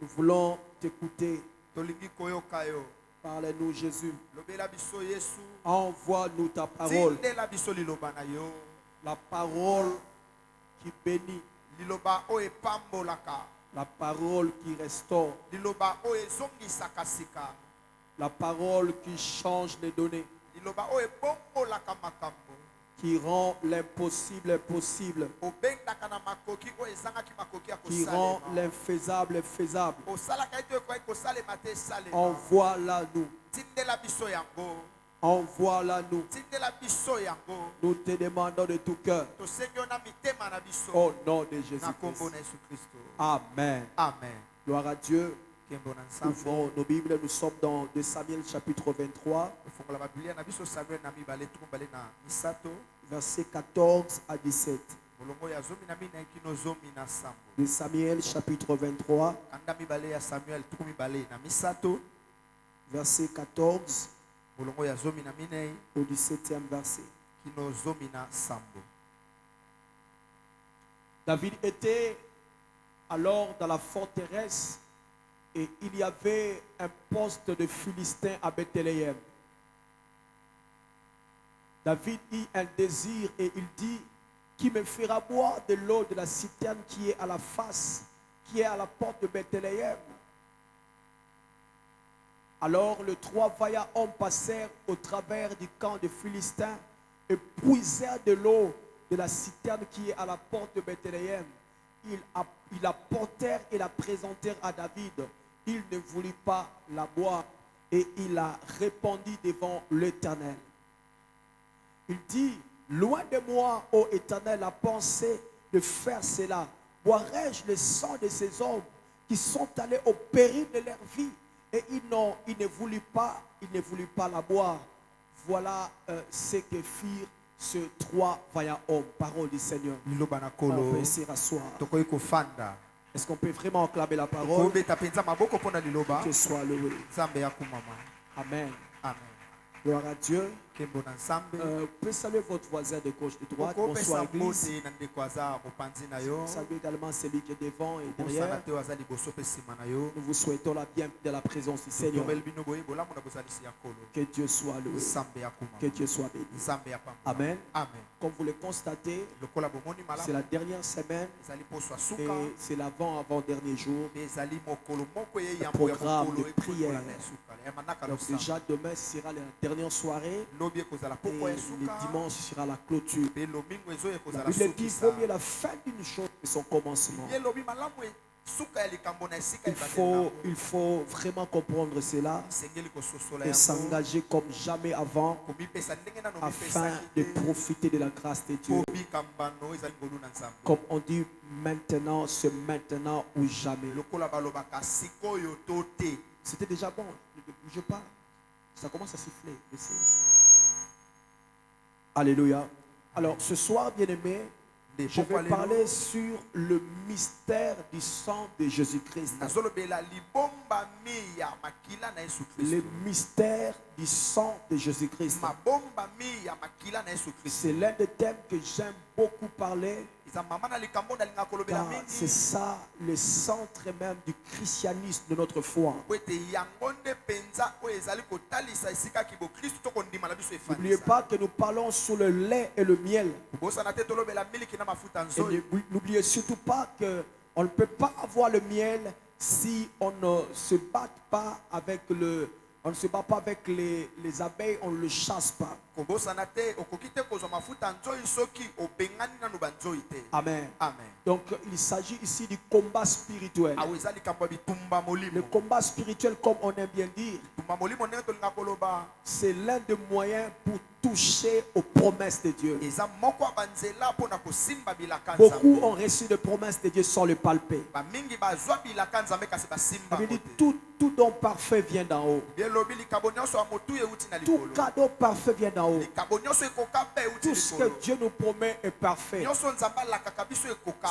Nous voulons t'écouter. Parle-nous, Jésus. Envoie-nous ta parole. La parole qui bénit. La parole qui restaure. La parole qui change les données. Qui rend l'impossible possible. Qui rend l'infaisable faisable. Envoie-la nous. Envoie-la nous. Nous te demandons de tout cœur. Au nom de Jésus-Christ. Amen. Amen. Gloire à Dieu. Ouvrons nos Bibles. Nous sommes dans 2 Samuel chapitre 23. Versets 14 à 17. 2 Samuel chapitre 23. Verset 14 au 17e verset. David était alors dans la forteresse et il y avait un poste de Philistin à Bethléem. David eut un désir et il dit: qui me fera boire de l'eau de la citerne qui est à la face, qui est à la porte de Bethléem? Alors les 3 vaillants hommes passèrent au travers du camp des Philistins et puisèrent de l'eau de la citerne qui est à la porte de Bethléem. Ils la portèrent et la présentèrent à David. Il ne voulut pas la boire et il la répandit devant l'Éternel. Il dit: loin de moi, ô Éternel, la pensée de faire cela. Boirai-je le sang de ces hommes qui sont allés au péril de leur vie? Et il ne voulut pas la boire. Voilà ce que firent ces 3 vaillants hommes. Parole du Seigneur. On peut essayer d'asseoir. Est-ce qu'on peut vraiment acclamer la parole? Que soit loué. Amen. Amen. Gloire à Dieu. Vous pouvez saluer votre voisin de gauche et de droite. Bonsoir Église. Saluez également celui qui est devant et derrière. Nous vous souhaitons la bienvenue dans la présence du Seigneur. Que Dieu soit loué. Que Dieu soit béni. Amen. Comme vous le constatez, c'est la dernière semaine et c'est l'avant-avant-dernier jour. Le programme de prière. Donc déjà demain sera la dernière soirée. Et le dimanche sera la clôture. La Bible dit: vaut mieux la fin d'une chose que son commencement. Il faut vraiment comprendre cela et s'engager comme jamais avant afin de profiter de la grâce de Dieu. Comme on dit, maintenant, c'est maintenant ou jamais. C'était déjà bon. Je parle. Ça commence à siffler. Alléluia. Alors ce soir, bien-aimé, je vais parler sur le mystère du sang de Jésus-Christ. Le mystère du sang de Jésus-Christ. C'est l'un des thèmes que j'aime beaucoup parler. Car c'est ça le centre même du christianisme de notre foi. N'oubliez pas que nous parlons sur le lait et le miel. Et n'oubliez surtout pas qu'on ne peut pas avoir le miel si on ne se bat pas avec les abeilles, on ne le chasse pas. Amen. Donc il s'agit ici du combat spirituel. Le combat spirituel, comme on aime bien dire, c'est l'un des moyens pour toucher aux promesses de Dieu. Beaucoup ont reçu des promesses de Dieu sans le palper. Tout don parfait vient d'en haut. Tout cadeau parfait vient d'en haut. Tout ce que Dieu nous promet est parfait.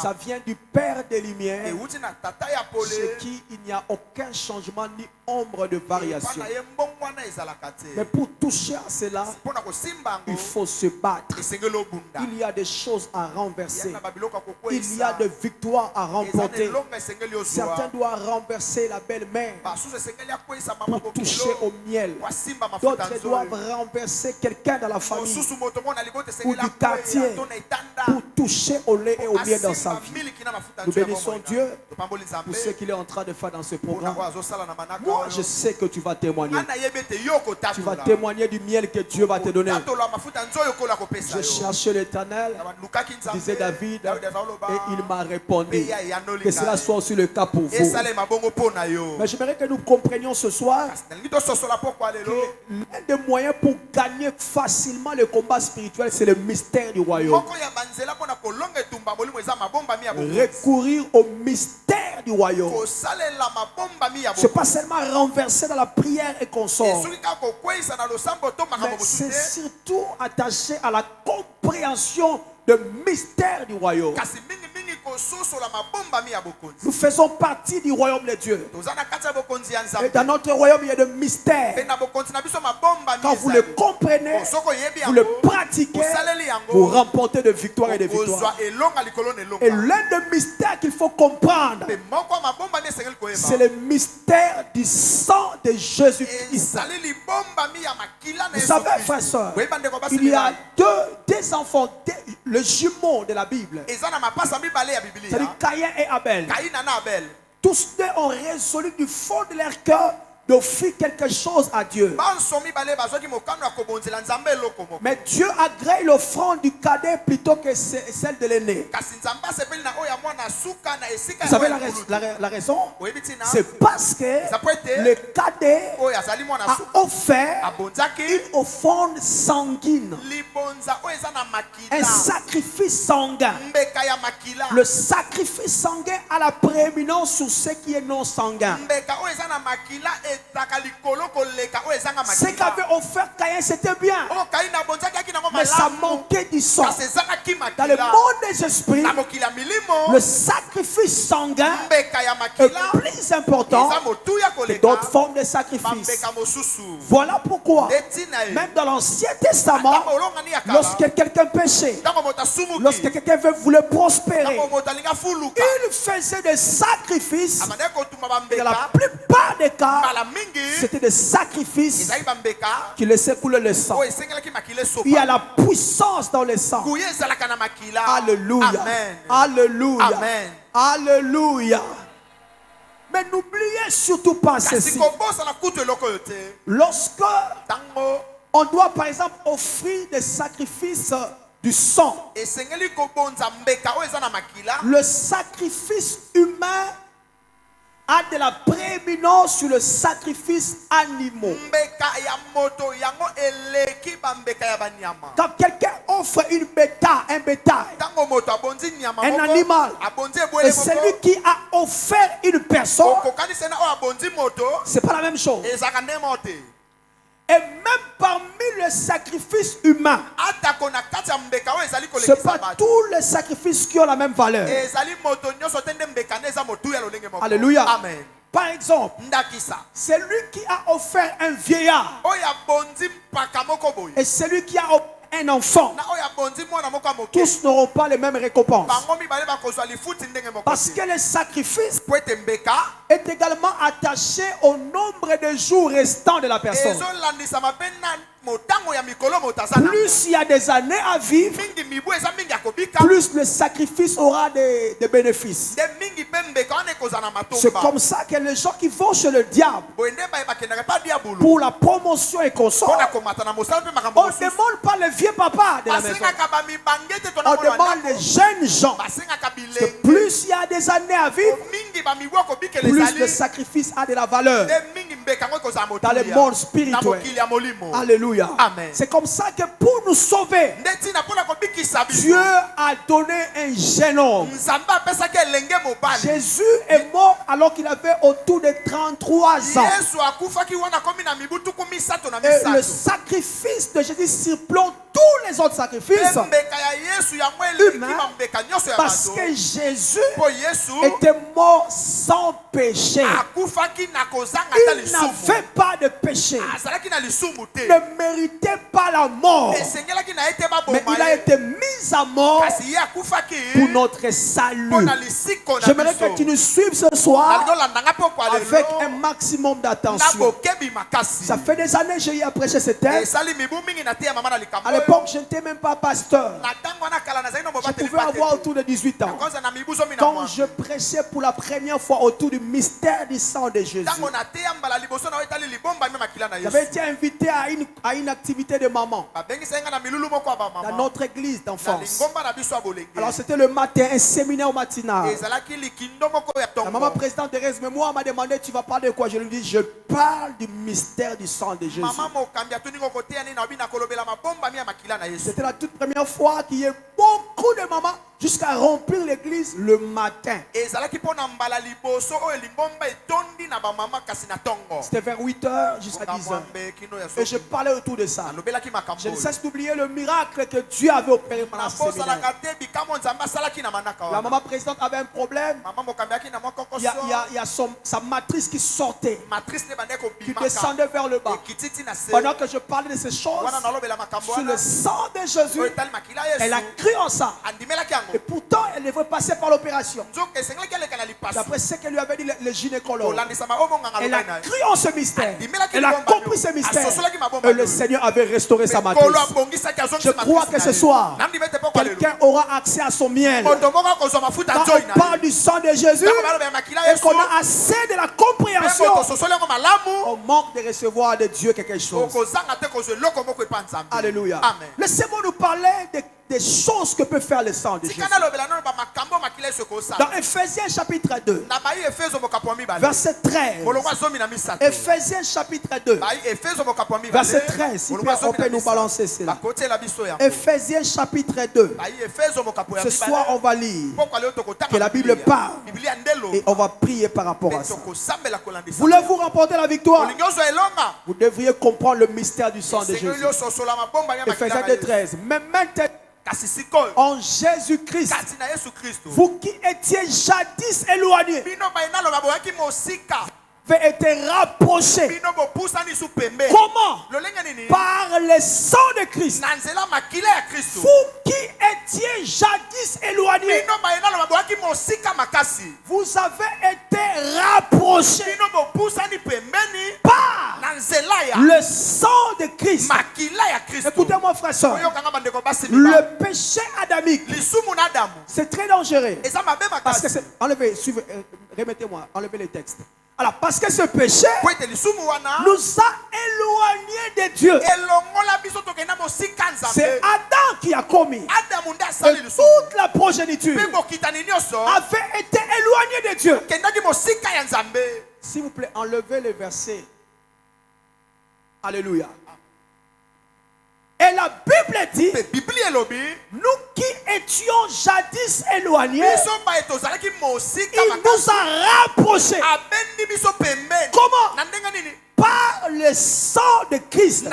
Ça vient du Père des Lumières, chez qui il n'y a aucun changement ni ombre de variation. Mais pour toucher à cela, il faut se battre. Il y a des choses à renverser. Il y a des victoires à remporter. Certains doivent renverser la belle-mère pour toucher au miel. D'autres doivent renverser quelqu'un dans la famille ou du quartier pour toucher au lait et au miel dans sa vie. Nous bénissons Dieu pour ce qu'il est en train de faire dans ce programme. Moi, je sais que tu vas témoigner. Tu vas témoigner du miel que Dieu va te donner. Je cherchais l'Éternel, disait David, et il m'a répondu. Que cela soit aussi le cas pour vous. Mais j'aimerais que nous comprenions ce soir que l'un des moyens pour gagner facilement le combat spirituel, c'est le mystère du royaume. Recourir au mystère du royaume. C'est pas seulement renverser dans la prière et consort, mais c'est surtout attaché à la compréhension du mystère du royaume. Nous faisons partie du royaume de Dieu. Et dans notre royaume, il y a des mystères. Quand vous le comprenez, vous le pratiquez, vous remportez de victoire et de victoire. Et l'un des mystères qu'il faut comprendre, c'est le mystère du sang de Jésus-Christ. Vous savez, frères et sœurs, il y a deux enfants, le jumeau de la Bible. C'est-à-dire Caïn et Abel. Tous deux ont résolu du fond de leur cœur d'offrir quelque chose à Dieu. Mais Dieu agrée l'offrande du cadet plutôt que celle de l'aîné. Vous savez la raison? C'est parce que le cadet a offert une offrande sanguine, un sacrifice sanguin. Le sacrifice sanguin a la prééminence sur ce qui est non sanguin. Ce qu'avait offert Caïn, c'était bien, mais ça manquait du sang. Dans le monde des esprits, le sacrifice sanguin est plus important que d'autres formes de sacrifice. Voilà pourquoi, même dans l'Ancien Testament, lorsque quelqu'un péchait, lorsque quelqu'un voulait prospérer, il faisait des sacrifices. Et dans la plupart des cas, c'était des sacrifices qui laissaient couler le sang. Il y a la puissance dans le sang. Alléluia. Alléluia. Amen. Alléluia. Mais n'oubliez surtout pas ceci. Lorsque on doit par exemple offrir des sacrifices du sang, le sacrifice humain a de la prééminence sur le sacrifice animaux. Quand quelqu'un offre une un bétail, un animal, et celui qui a offert une personne, c'est pas la même chose. Et même parmi les sacrifices humains, ce n'est pas tous les sacrifices qui ont la même valeur. Alléluia. Amen. Par exemple, celui qui a offert un vieillard et celui qui a offert un enfant, tous n'auront pas les mêmes récompenses. Parce que le sacrifice est également attaché au nombre de jours restants de la personne. Plus il y a des années à vivre, plus le sacrifice aura des bénéfices. C'est comme ça que les gens qui vont chez le diable pour la promotion et consort, on ne demande pas le vieux papa de la maison, on demande les jeunes gens. Que plus il y a des années à vivre, plus le sacrifice a de la valeur dans le monde spirituel. Alléluia. Amen. C'est comme ça que pour nous sauver, Dieu a donné un jeune homme. Jésus est mort alors qu'il avait autour de 33 ans. Et le sacrifice de Jésus surplombe tous les autres sacrifices humains, parce que Jésus était mort sans péché. Il n'avait pas de péché. Il ne méritait pas la mort. Mais il a été mis à mort pour notre salut. J'aimerais que tu nous suives ce soir avec un maximum d'attention. Ça fait des années que j'ai eu à prêcher ce texte. À l'époque, je n'étais même pas pasteur. Je pouvais avoir autour de 18 ans. Quand je prêchais pour la première fois autour du mystère du sang de Jésus, j'avais été invité à une activité de maman dans notre église d'enfance. Alors c'était le matin, un séminaire matinal. La maman présidente Thérèse Mémoire m'a demandé: tu vas parler de quoi? Je lui ai dit: je parle du mystère du sang de Jésus. C'était la toute première fois qu'il y ait beaucoup de mamans jusqu'à remplir l'église le matin. C'était vers 8h jusqu'à 10h. Et je parlais autour de ça. Je ne cesse d'oublier le miracle que Dieu avait opéré pendant ce séminaire. La maman présidente avait un problème. Il y a sa matrice qui sortait, qui descendait vers le bas. Pendant que je parlais de ces choses, sur le sang de Jésus, elle a cru en ça. Et pourtant, elle devait passer par l'opération. D'après ce que lui avait dit le gynécologue, elle a cru en ce mystère. Elle a compris ce mystère. Et le Seigneur avait restauré sa matrice. Je crois que ce soir, quelqu'un aura accès à son miel. Quand on parle du sang de Jésus et qu'on a assez de la compréhension, on manque de recevoir de Dieu quelque chose. Alléluia. Laissez-moi nous parler des choses que peut faire le sang de Jésus. Dans Ephésiens chapitre 2, verset 13. Ephésiens chapitre 2, verset 13. Si on peut nous balancer cela. Ephésiens chapitre 2. Ce soir, on va lire que la Bible parle et on va prier par rapport à ça. Voulez-vous remporter la victoire? Vous devriez comprendre le mystère du sang de Jésus. Ephésiens 2, 13. Mais maintenant, en Jésus-Christ, vous qui étiez jadis éloignés, avez été rapprochés. Comment? Par le sang de Christ. Vous qui étiez jadis éloignés, vous avez été rapprochés par le sang de Christ. Écoutez-moi, frère, soeur. Le péché adamique, c'est très dangereux. Parce que enlevez, suivez, remettez-moi, enlevez les textes. Alors, parce que ce péché nous a éloignés de Dieu. C'est Adam qui a commis. Et toute la progéniture avait été éloignée de Dieu. S'il vous plaît, enlevez les versets. Alléluia. Et la Bible dit, nous qui étions jadis éloignés, il nous a rapprochés. Comment? Par le sang de Christ.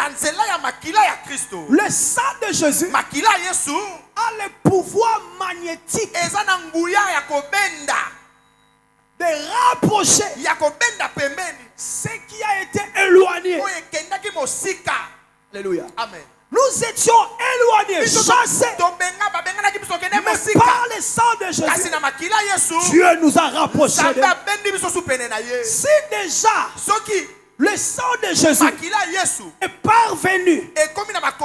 Le sang de Jésus a le pouvoir magnétique de rapprocher ce qui a été éloigné. Alléluia. Amen. Nous étions éloignés, chassés, mais par le sang de Jésus, Dieu nous a rapprochés. Si déjà le sang de Jésus est parvenu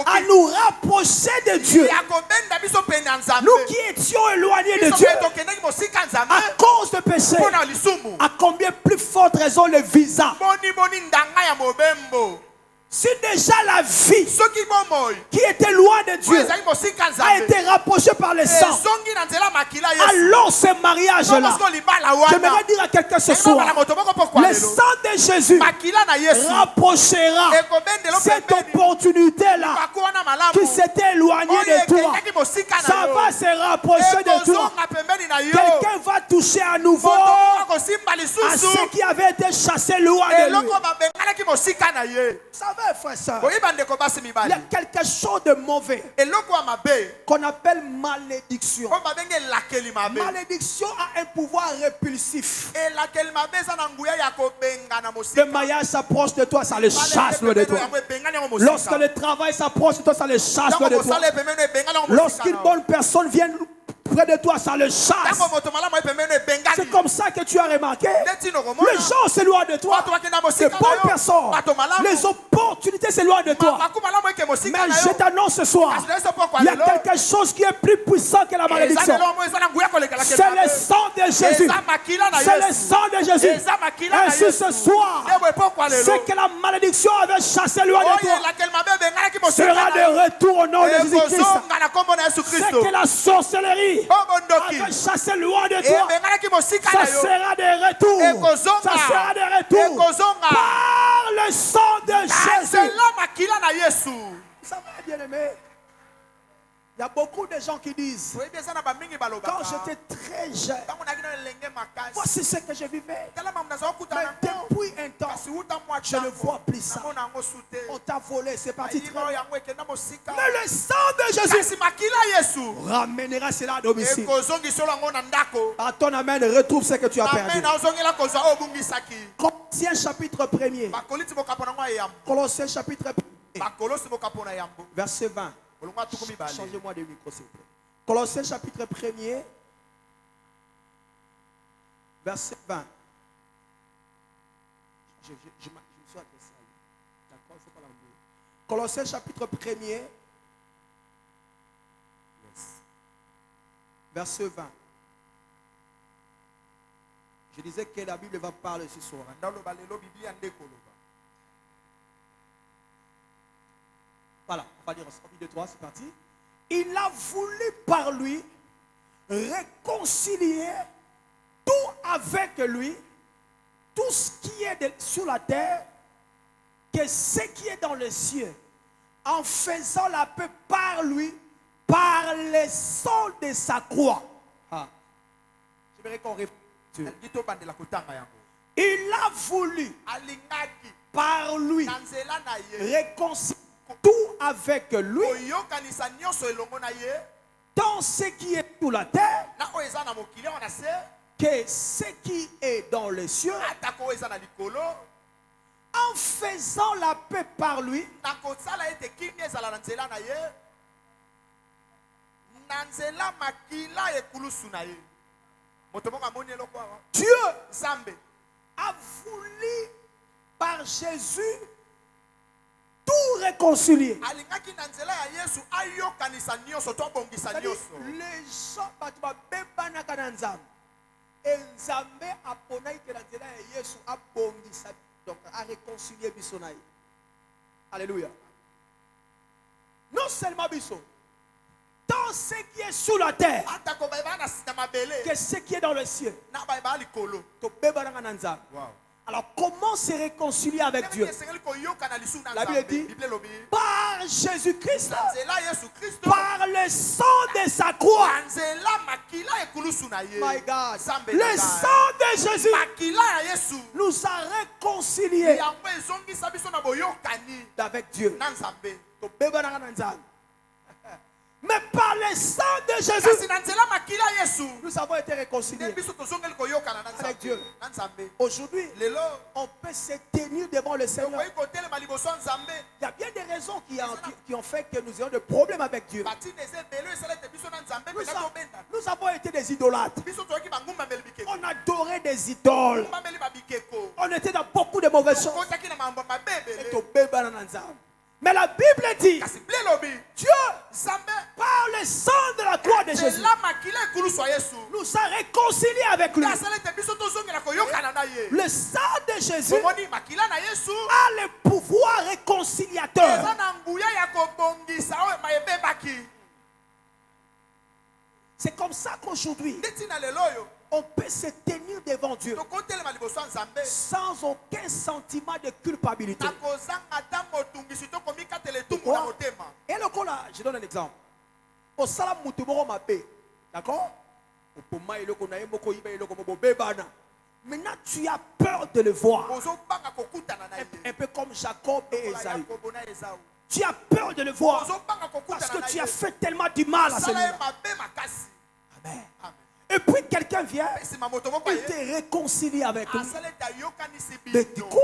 à nous rapprocher de Dieu, nous qui étions éloignés de Dieu à cause de péché, à combien plus forte raison le visa? Si déjà la vie qui était loin de Dieu a été rapprochée par le sang, alors ce mariage-là, j'aimerais dire à quelqu'un ce soir, le sang de Jésus rapprochera cette opportunité-là qui s'était éloignée de toi. Ça va se rapprocher de toi. Quelqu'un va toucher à nouveau à ceux qui avaient été chassés loin de lui. Ça va vrai, frère, ça. Boyiba ndeko basi Il y a mibali. quelque chose de mauvais Eloko ya mabe. qu'on appelle malédiction. O babenge lakeli mabe. Malédiction a un pouvoir répulsif. Et lakeli mabe eza na nguya ya kobenga na Le mosika. mariage s'approche de toi, ça le chasse loin de toi. Lorsque le travail s'approche de toi, ça le chasse loin de toi. Lorsqu'une bonne personne vient près de toi, ça le chasse. C'est comme ça que tu as remarqué. Les gens s'éloignent de toi. Les bonnes personnes, les opportunités s'éloignent de toi. Mais je t'annonce ce soir, il y a quelque chose qui est plus puissant que la malédiction. C'est le sang de Jésus. C'est le sang de Jésus. Ainsi ce soir, ce que la malédiction avait chassé loin de toi sera de retour au nom de Jésus-Christ. Ce que la sorcellerie avait chassé loin de toi, ça sera de retour. Ça sera de retour par le sang de Jésus. Vous savez, bien aimé, il y a beaucoup de gens qui disent, quand j'étais très jeune, voici ce que je vivais. Mais depuis un temps, je ne vois plus ça. On t'a volé, c'est parti très bien. Mais le sang de Jésus ramènera cela à domicile. À ton amen, retrouve ce que tu as perdu. Colossiens chapitre 1er. Colossiens chapitre 1er. Verset 20. Changez-moi de micro, s'il vous plaît. Colossiens chapitre 1er, verset 20. Je me suis adressé à lui. D'accord, il ne faut pas l'enlever. Colossiens chapitre 1er, verset 20. Je disais que la Bible va parler ce soir. Voilà, on va dire ensemble, 1, 2, 3, c'est parti. Il a voulu par lui réconcilier tout avec lui, tout ce qui est sur la terre, que ce qui est dans les cieux, en faisant la paix par lui, par le sang de sa croix. Ah. J'aimerais qu'on réfléchisse. Il a voulu par lui réconcilier tout avec lui dans ce qui est sur la terre, que ce qui est dans les cieux, en faisant la paix par lui, Dieu a voulu par Jésus tout réconcilier. Les gens donc à réconcilier bisonai. Alléluia. Non seulement biso, dans ce qui est sous la terre, que ce qui est dans le ciel. Alors comment se réconcilier avec Dieu? La Bible dit par Jésus-Christ, par le sang de sa croix. My God. Le sang de Jésus nous a réconciliés avec Dieu. Mais par le sang de Jésus, nous avons été réconciliés avec Dieu. Aujourd'hui, on peut se tenir devant le Seigneur. Il y a bien des raisons qui ont fait que nous ayons des problèmes avec Dieu. Nous avons été des idolâtres. On adorait des idoles. On était dans beaucoup de mauvaises choses. Mais la Bible dit, Dieu, par le sang de la croix de Jésus, nous a réconciliés avec lui. Le sang de Jésus a le pouvoir réconciliateur. C'est comme ça qu'aujourd'hui, on peut se tenir devant Dieu sans aucun sentiment de culpabilité. Et le coup là, je donne un exemple. Au salam mutumoro mabe, d'accord? Maintenant, tu as peur de le voir. ozobanga kokutana na ye Un peu comme Jacob et Lokola Esaü. Yakobo na Esau. Tu as peur de le voir Ozobanga parce kokutana na que tu ye as fait tellement du mal à osala ye celui-là. mabe makasi. Amen. Amen. Et puis quelqu'un vient, nsima moto moko il ye te réconcilie avec lui. asala ete ayokanisi Mais du bino coup,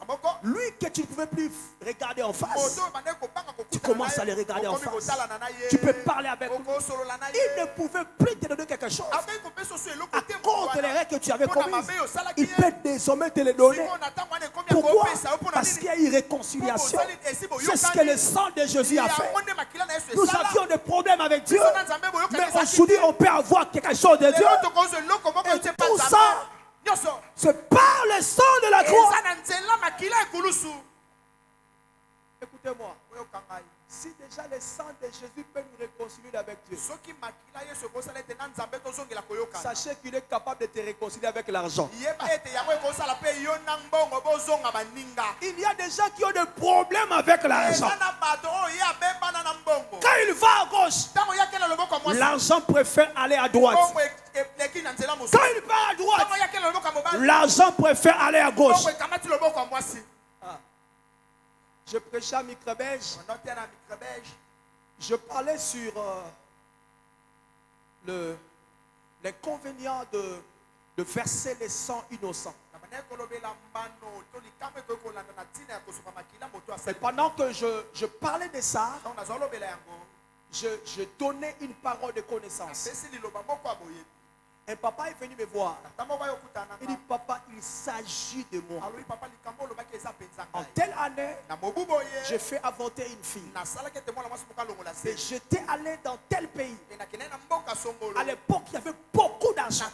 moko lui que tu ne pouvais plus regarder en face, moto bande kobanga tu kokutana commences à le na ye regarder en okomi face. kotalana na ye Tu peux parler avec lui. okosolola na ye Il ne pouvait plus te donner quelque chose. akoki kopesa oso eloko À te cause de l'erreur que tu avais mpona commise, mabe osalaki il ye peut désormais te le donner. siko na ntango wana ekomi Pourquoi? akopesa yo mpona Parce qu'il y nini a eu réconciliation. C'est C'est ce que le sang de Jésus a fait. Nous avions des problèmes avec Dieu, mais aujourd'hui on peut avoir quelque chose de Dieu. Et tout ça, c'est par le sang de la croix. Écoutez-moi. Si déjà le sang de Jésus peut nous réconcilier avec Dieu, sachez qu'il est capable de te réconcilier avec l'argent. Il y a des gens qui ont des problèmes avec l'argent. Quand il va à gauche, l'argent préfère aller à droite. Quand il part à droite, l'argent préfère aller à gauche. Je prêchais à Micrebège. Je parlais sur l'inconvénient de verser le sang innocent. Et pendant que je parlais de ça, je donnais une parole de connaissance. Un papa est venu me voir. Il dit, papa, il s'agit de moi. En telle année, j'ai fait avorter une fille. Et j'étais allé dans tel pays. À l'époque, il y avait beaucoup d'argent.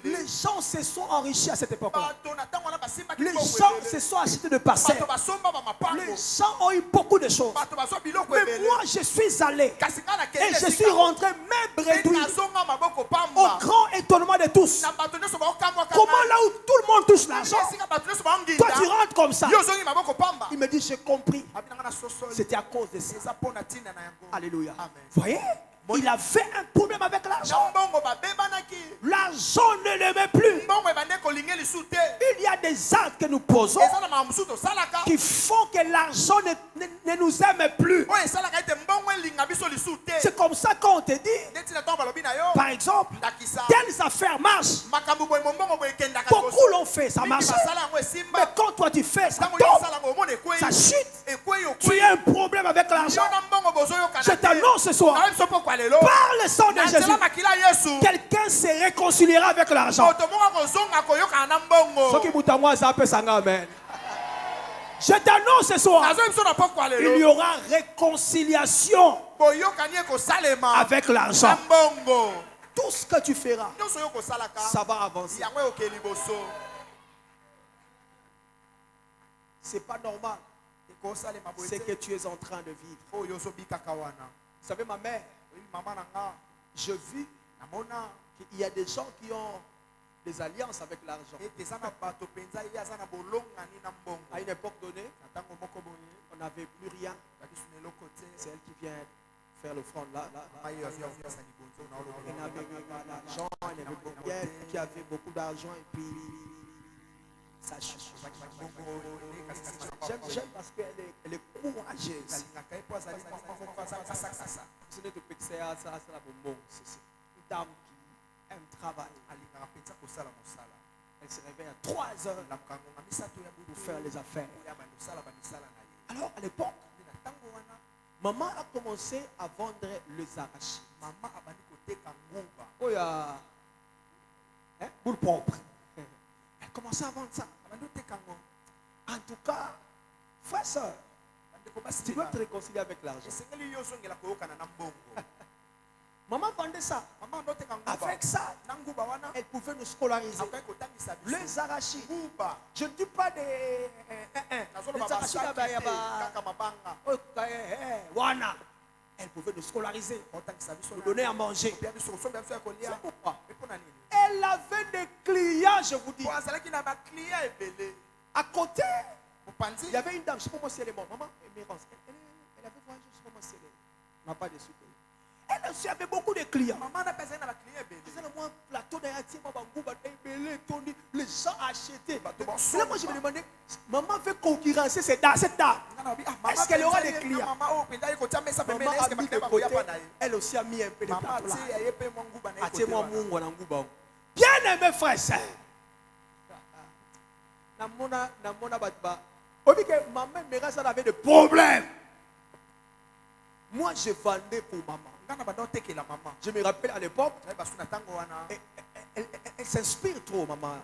Les gens se sont enrichis à cette époque-là. Les gens se sont achetés de parcelles. Les gens ont eu beaucoup de choses. Mais moi, je suis allé. Et je suis rentré même réduit. Au grand étonnement de tous. Comment là où tout le monde touche l'argent, toi tu rentres comme ça. Il me dit, j'ai compris. C'était à cause de ça. Alléluia. Voyez, il avait un problème avec l'argent. L'argent ne l'aimait plus. Il y a des actes que nous posons qui font que l'argent ne nous aime plus. C'est comme ça qu'on te dit, par exemple, telles affaires marchent. Beaucoup l'ont fait, ça marche. Mais quand toi tu fais, ça tombe, ça chute. Tu as un problème avec l'argent. Je t'annonce ce soir, par le sang de Jésus, quelqu'un se réconciliera avec l'argent. Je t'annonce ce soir, il y aura réconciliation avec l'argent. Tout ce que tu feras, ça va avancer. C'est pas normal ce que tu es en train de vivre. Vous savez, ma mère, je vis qu'il y a des gens qui ont des alliances avec l'argent. À une époque donnée, on n'avait plus rien. C'est elle qui vient faire l'offrande là. Elle n'avait pas d'argent, elle n'avait rien, qui avait beaucoup d'argent et puis ça chute. J'aime parce qu'elle est courageuse. Ce n'est pas que c'est une dame qui aime travailler. Elle se réveille à 3 heures pour faire les affaires. Alors à l'époque, maman a commencé à vendre les arachides. Oh, boule propre. Elle commençait à vendre ça. En tout cas, frère, soeur, tu dois te réconcilier avec l'argent. Maman vendait ça. Avec ça, elle pouvait nous scolariser. Les arachides. Je ne dis pas des arachides. Wana. Elle pouvait nous scolariser. Nous donner à manger. C'est pourquoi. Elle avait des clients, je vous dis. À côté, il y avait une dame, je ne sais pas si elle est morte. Maman, elle avait voyagé, je ne sais pas si elle est. Elle n'a pas de sous. Elle aussi avait beaucoup de clients. Maman n'a pas besoin de la client. Les gens achetaient. Bah, tout le monde Là, moi, je me demandais, maman veut concurrencer cette dame. Est-ce qu'elle aura des clients? Maman a mis de côté. Elle aussi a mis un peu de plateau là. Attends-moi, mon Nguba. Bien aimé frère, sœur. Namona Batba. On dit que maman Mérasa avait des problèmes. Moi, je vendais pour maman. Je me rappelle à l'époque, elle s'inspire trop, maman.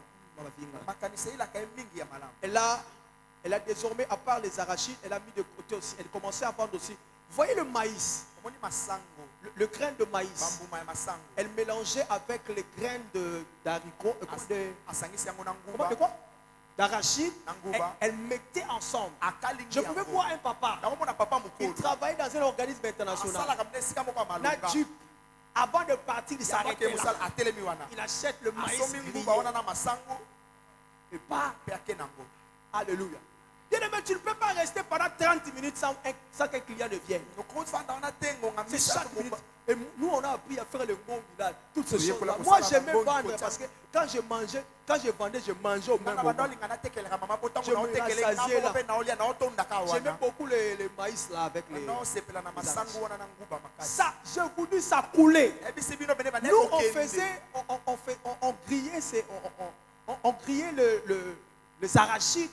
Elle a désormais, à part les arachides, elle a mis de côté aussi. Elle commençait à vendre aussi. Vous voyez le maïs, le grain de maïs. Elle mélangeait avec les graines d'haricots. De quoi? D'arachide. Elle mettait ensemble. Je pouvais voir un papa. Il travaillait dans un organisme international. Avant de partir, il s'arrêtait là. Il achète le maïs grillé. Et pas. Alléluia. Bien aimé, tu ne peux pas rester pendant 30 minutes sans qu'un client ne vienne. C'est chaque minute. Et nous, on a appris à faire le bon village. Toutes ces choses-là. Moi, j'aimais vendre parce que quand je vendais, je mangeais au même moment. Je me rassasiais là. J'aimais beaucoup les maïs là avec les. Ça, je vous dis, ça coulait. Nous, on faisait, on grillait, on grillait les arachides.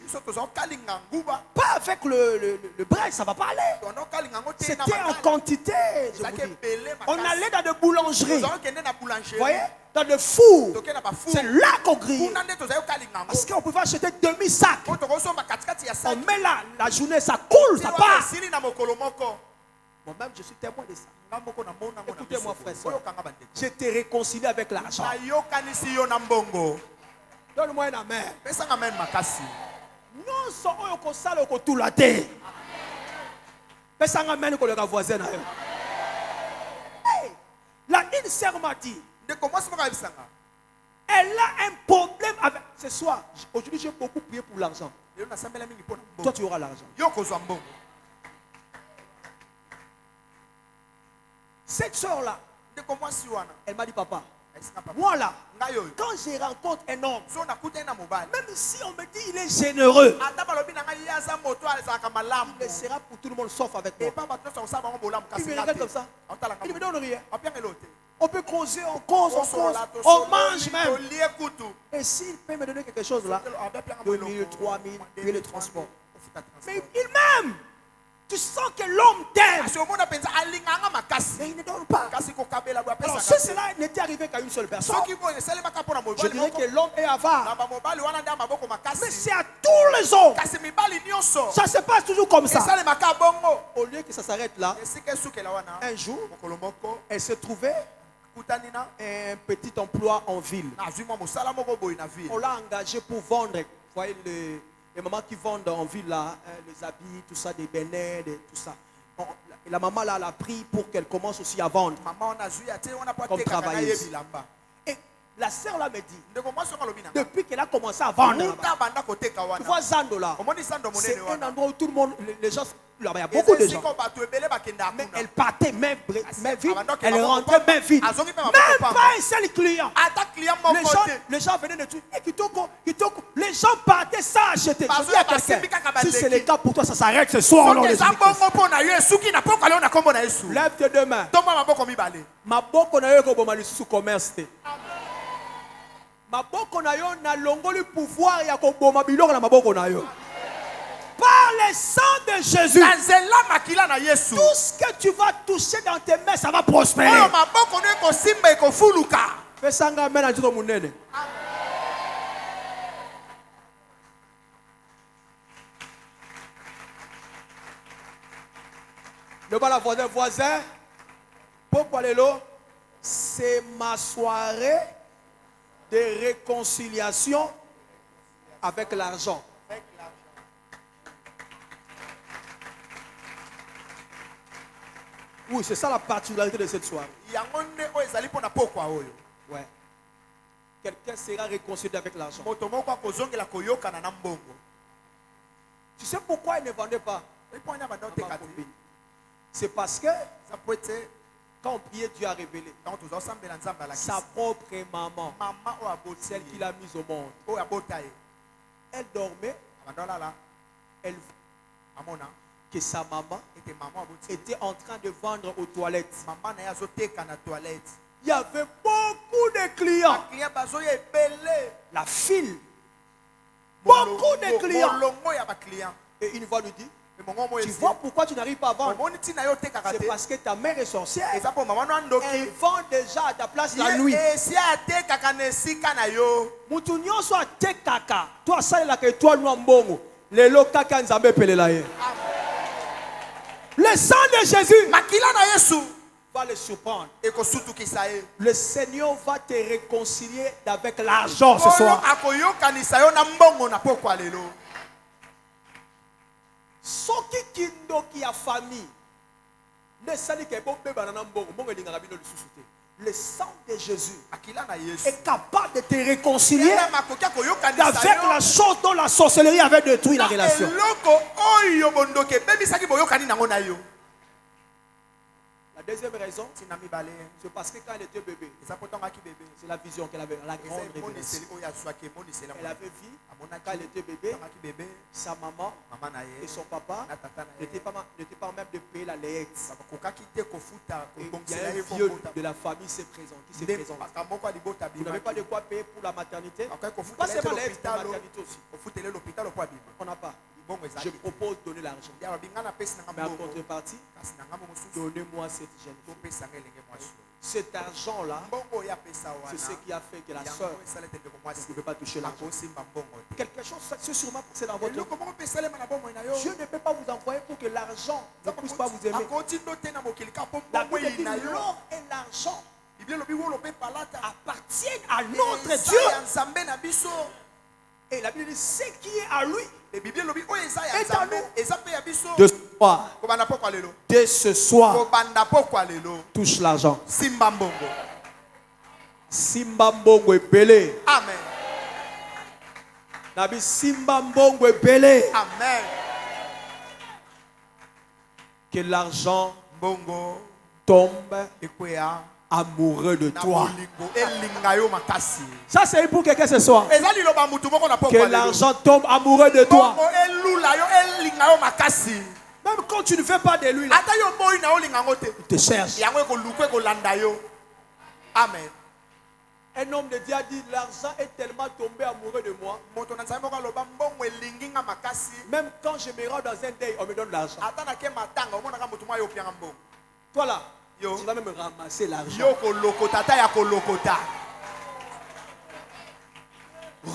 Pas avec le break, ça ne va pas aller. C'était en quantité. Je vous dis. On allait dans des boulangeries. Vous voyez? Dans des fours. C'est là qu'on grillait. Parce qu'on pouvait acheter demi-sac. On met là, la journée, ça coule, ça part. Moi-même, je suis témoin de ça. Écoutez-moi, frère, soeur. Je t'ai réconcilié avec l'argent. Donne-moi un amen. Non, ça, on sale au tout la terre. Mais ça amène que le voisin. La une sœur m'a dit, elle a un problème avec. Ce soir, aujourd'hui, j'ai beaucoup prié pour l'argent. Toi, tu auras l'argent. Cette soeur-là, elle m'a dit, papa, moi là, quand je rencontre un homme, même si on me dit il est généreux, il le sera pour tout le monde sauf avec moi. Il me regarde comme ça. Il ne me donne rien. On peut causer, on cause, on mange même. Et s'il peut me donner quelque chose là, 2 000, 3 000, puis le transport. Mais il m'aime. Tu sens que l'homme t'aime. Mais il ne donne pas. Alors si cela n'était arrivé qu'à une seule personne, je dirais que l'homme est avare. Mais c'est à tous les hommes. Ça se passe toujours comme ça. Au lieu que ça s'arrête là, un jour, elle se trouvait un petit emploi en ville. On l'a engagé pour vendre. Vous voyez les mamans qui vendent en ville là, les habits, tout ça, des beignets, tout ça. La maman là, elle a pris pour qu'elle commence aussi à vendre. Comme travailleuse. Et la sœur là me dit, depuis qu'elle a commencé à vendre, tu vois Zando là, c'est un endroit où tout le monde, les gens, il y a beaucoup de gens. Mais elle partait même vite, elle rentrait même vite. Même pas un seul client. Les gens venaient de tout. Et Kitoko, les gens partaient sans acheter. Je dis à quelqu'un, si c'est le cas pour toi, ça s'arrête ce soir. Lève tes deux mains. Maboko na yo ko boma lisusu commerce te. Maboko na yo na longoli pouvoir ya ko boma biloko na maboko na yo. Par le sang de Jésus, tout ce que tu vas toucher dans tes mains, ça va prospérer. Fais ça, amen, à Dieu, mon nene. Le bas la voisin, pourquoi les lots? C'est ma soirée de réconciliation avec l'argent. Oui, c'est ça la particularité de cette soirée. Ouais. Quelqu'un sera réconcilié avec l'argent. Tu sais pourquoi il ne vendait pas? C'est parce que Quand on priait, Dieu a révélé Quand tous ensemble na nzambe ala sa propre maman, maman o aboti celle qu'il a mise au monde. o abota ye. Elle dormait, Abandola la elle amona que sa maman était maman aboti. était en train de vendre aux toilettes. Maman na yazo teka na toilette. Il y avait beaucoup de clients. Client bazo ye belé. La file. Beaucoup de clients. Molongo ya ba client. Et une voix lui dit, Mais mon mo tu vois pourquoi tu n'arrives pas à vendre? Omoni tina yo teka C'est kate. parce que ta mère est sorcière. Eza po maman no andoki. Elle vend déjà à ta place la nuit. Et si a teka kanesika na yo. Mutu nyonso ate kaka. Toi asalelaka étoile noa mbongo. Lelo kaka nzambe epelela ye. Le sang de Jésus Makila na Yesu. va le surprendre. Et ko sutu kisaye. Le Seigneur va te réconcilier avec l'argent ce soir. Akoyo kanisa yo na mbongo na poko lelo. Soki kindoki ya famille ne sali ke bo beba na mbongo mbongo elingaka bino lisusu te. Le sang de Jésus Makila na Yesu. est capable de te réconcilier Makokia koyo kanisa avec la chose dont la sorcellerie avait détruit la relation. Eloko oyo bondoke bebisaki boyokani nango na yo. La deuxième raison, Tina mibale. c'est parce que quand elle était bébé, Eza potongaki bébé. c'est la vision qu'elle avait, la grande Eza révélation. moniseli oyo azwaki moniseli. Elle avait vu Amonaki quand elle était bébé, potongaki bébé. sa maman Mama na ye. et son papa Na tata na ye. n'étaient pas même de payer la layette. Bakokaki te kofuta Et il y kobongisela a ye un vieux kobota. de la famille qui se Nde présente. makamoko alibota Vous n'avez pas de quoi payer pour la maternité. Akoki Pas kofutela seulement ete la layette, la l'hôpital. maternité aussi. Kofutela l'hôpital po abima. On n'a pas. Bongo Je ezaki. propose de donner l'argent. Ya babinga na pesi na Mais en ngambo. contrepartie, Kasi na ngambo mosusu donnez-moi cette jeune fille. topesa nga elenge mwasi. Cet argent-là, Mbongo ya pesa wana. c'est ce qui a fait que la Yango sœur esala ete ndeko ne mwasi. pouvait pas toucher l'argent. Akosimba mbongo te. Quelque chose, c'est sûrement que c'est dans votre vie. Eloko moko pesalema na bomoi na yo. Dieu ne peut pas vous envoyer pour que l'argent ne puisse pas vous aimer. Akoti ndo te na mokili ka po La mbongo Bible dit na yo. l'or et l'argent Biblia lobi wolo pe palata. appartiennent à notre Eza Dieu. ya nzambe na biso. Et la Bible dit ce qui est à lui. E Biblia lobi oyo eza ya Et nzambe. à nous. Eza pe ya biso. De ce soir, Kobanda poko lelo. dès ce soir, Kobanda poko lelo. touche l'argent. Simba mbongo. Simba mbongo ebele. Amen. Nabi simba mbongo ebele. Amen. Que l'argent Mbongo tombe ekwea amoureux de na toi. bolingo elinga yo makasi. Ça c'est pour quelqu'un ce soir. Eza liloba mutu moko na poko Que lelo. l'argent tombe amoureux de toi. Mbongo elula yo elinga yo makasi. Même quand tu ne fais pas de lui, là, Ata yo boyi na olinga ngote. il te cherche. Yango ekoluka ekolanda yo. Amen. Un homme de Dieu a dit l'argent est tellement tombé amoureux de moi. Moto na nzambe moko aloba mbongo elingi nga makasi. Même quand je me rends dans un deuil, on me donne l'argent. Ata na ke matanga omonaka motu mwa yo pianga mbongo. Toi là, Yo. tu vas même ramasser l'argent. Yo kolokota ta ya kolokota.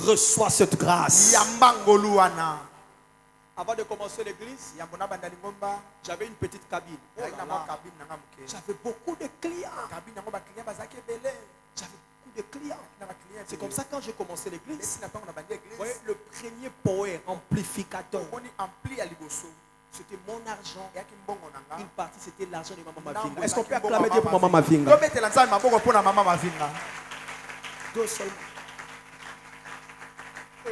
Reçois cette grâce. Yambangolu wana. Avant de commencer l'église, Yambona bandali ngomba. j'avais une petite cabine. Oh Yaina là mwa là. kabine na ngamuke. J'avais beaucoup de clients. Kabine yango ba client bazaki ebele. J'avais beaucoup de clients. Na ba client. C'est comme ça quand j'ai commencé l'église. Esi na tango na bandi Vous voyez, église. le premier power amplificateur, Omoni ampli ya liboso. c'était mon argent. Yaki mbongo na nga. Une partie, c'était l'argent de Maman Ndambo Mavinga. Est-ce qu'on peut ezalaki acclamer Dieu pour mbongo Maman ya Mavinga? Tobetela nzambe maboko mpona mama mavinga. Deux seulement.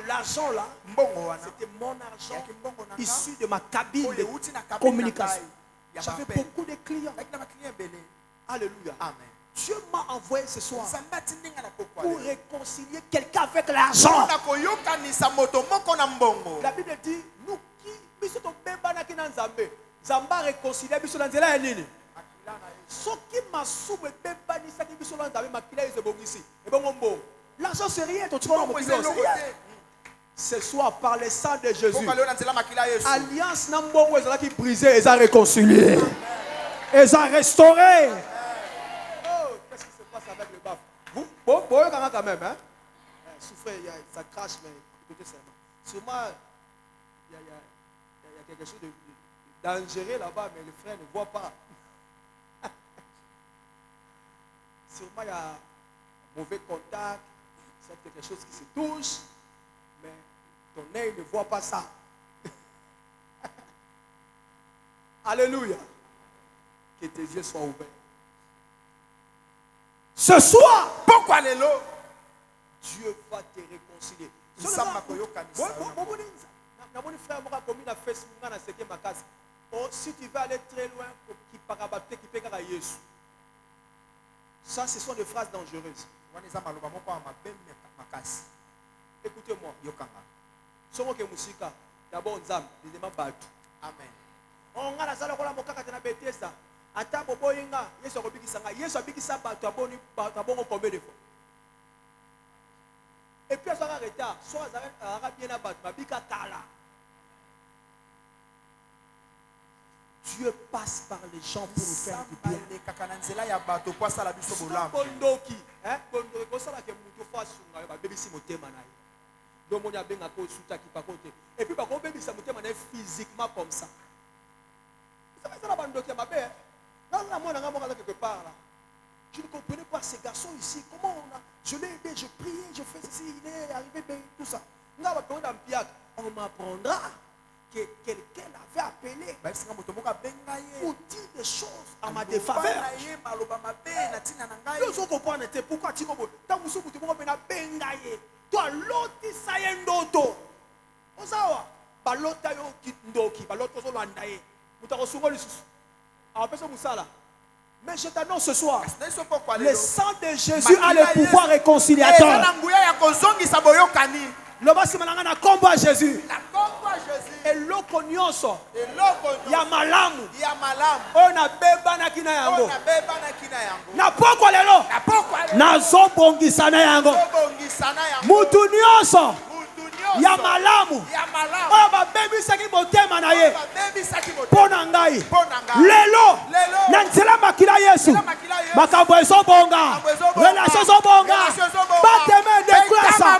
L'argent là, Mbongo wana. c'était mon argent Yaki mbongo na nga. issu de ma cabine Oyo de euti na kabine communication. na ngai. Ya J'avais bapel. beaucoup de clients. Yaki na ba client ebele. Alléluia. Amen. Dieu m'a envoyé ce soir Nzambe atindi nga na pokwa pour lelo. réconcilier quelqu'un avec l'argent. Mpona koyokanisa moto moko na mbongo. La Bible dit, nous qui, biso to bembanaki na Nzambe, Nzambe a réconcilié biso na nzela ya nini? Akila na ye. Soki masumu ebembanisaki biso na Nzambe makila ezebongisi. Ebongo mbo. L'argent c'est rien, tu vois Mbongo mon eza c'est eloko rien. te. Ce soir par le sang de Jésus, Pokwa lelo na nzela makila ya Yesu. alliance na mbongo ezalaki brisé, eza réconcilié. Eza restauré. Oh, qu'est-ce qui se passe avec le baf? Vous, quand même, hein? Souffrez, ça crache, mais écoutez seulement. Sûrement, il y a quelque chose de dangereux là-bas, mais le frère ne voit pas. Sûrement, il y a un mauvais contact, c'est quelque chose qui se touche, mais ton œil ne voit pas ça. Alléluia. Que tes yeux soient ouverts. Ce soir, Pokwa lelo. Dieu va te réconcilier. Nzambe akoyokanisa yo. Mon frère m'a commis la Facebook dans la 5e classe. Oh, si tu veux aller très loin, qui parabate, qui peut faire Jésus. Ça, ce sont des phrases dangereuses. wana eza maloba moko ya mabe makasi. Écoutez-moi. Yokanga. Somo ke musika. D'abord, nzam. Deuxièmement, batu. Amen. On a la salle kola mokaka tena betesa. Ata boboyinga. Yesu akobikisa nga. Yesu abikisa batu aboni abongo combien de fois. Et puis, ça va retard. Soit ça va bien abattre. Ma bika kala. Dieu passe par les gens pour nous faire du bien. Bondoki, hein? Bondoki, pour ça que nous faisons sunga, ba baby si motema na ye. Donc on a bien à cause suta qui par côté. Et puis ba ko baby sa motema na physiquement comme ça. Ça va ça la bondoki ma belle. Là là moi na ngamo quelque part là. Je ne comprenais pas ces garçons ici. Comment on a, je l'ai aidé, je priais, je fais ceci, il est arrivé bien, tout ça. On m'apprendra que quelqu'un avait appelé pour dire des choses à ma défaveur. Nous comprenons pourquoi tu comprends. Tant que vous bengaye, toi l'autre ça y est ndoto. Osawa, balota yo kindoki, balota zo landaye. Mutako sungo lisusu. Apesa musala. Mais je t'annonce ce soir, le sang de Jésus a le pouvoir réconciliateur. Le basimalanga na kombo à Jésus. Et l'oko nyonso. Ya malamu. On a beba na kina yango. Na poko lelo. Na zobongisa na yango. Mutu nyonso. Ya malamu. Oh ba baby saki motema na ye. Pona ngai. Lelo. Na nzela makila Yesu. Makambo ezobonga. Relation ezobonga. Bateme déclare ça.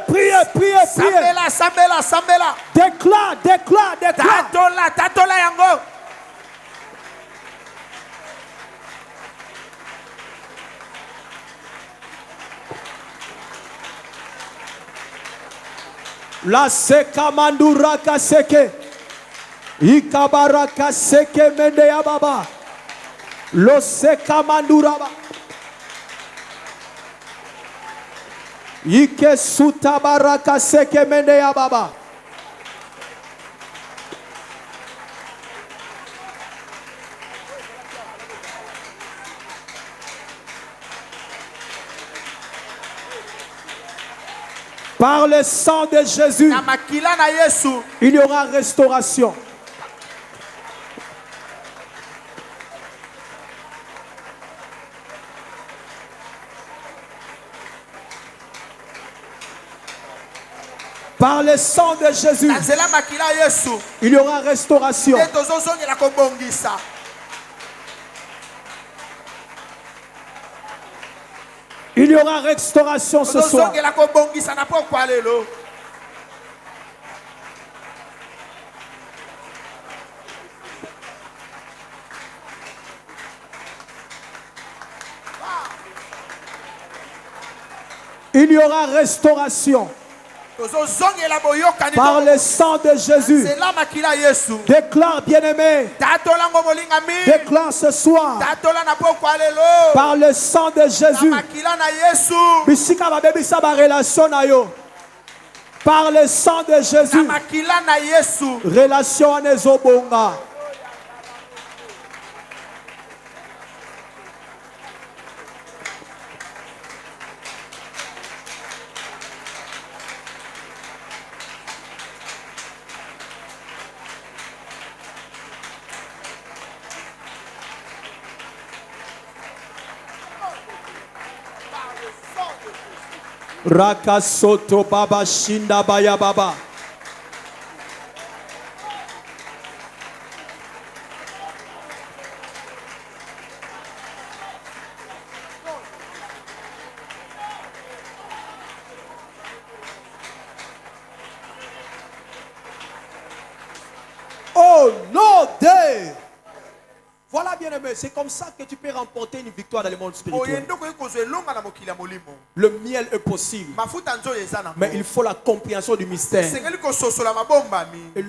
Priez. Sambela. Déclare. Tatola yango. La seka mandura kaseke. Ikabara kaseke mende ya baba. Lo seka mandura ba. Ike suta baraka seke mende ya baba. Par le sang de Jésus, il y aura restauration. Par le sang de Jésus, il y aura restauration. Il y aura restauration ce soir. Il y aura restauration. Par le sang de Jésus. Déclare, bien-aimé. Déclare ce soir. Par le sang de Jésus. Par le sang de Jésus. Relation à Nezobonga. Rakasoto baba shinda baya baba. Oh nom de. Voilà bien aimé, c'est comme ça que tu peux remporter une victoire dans le monde spirituel. Le miel est possible, mais il faut la compréhension du mystère. Et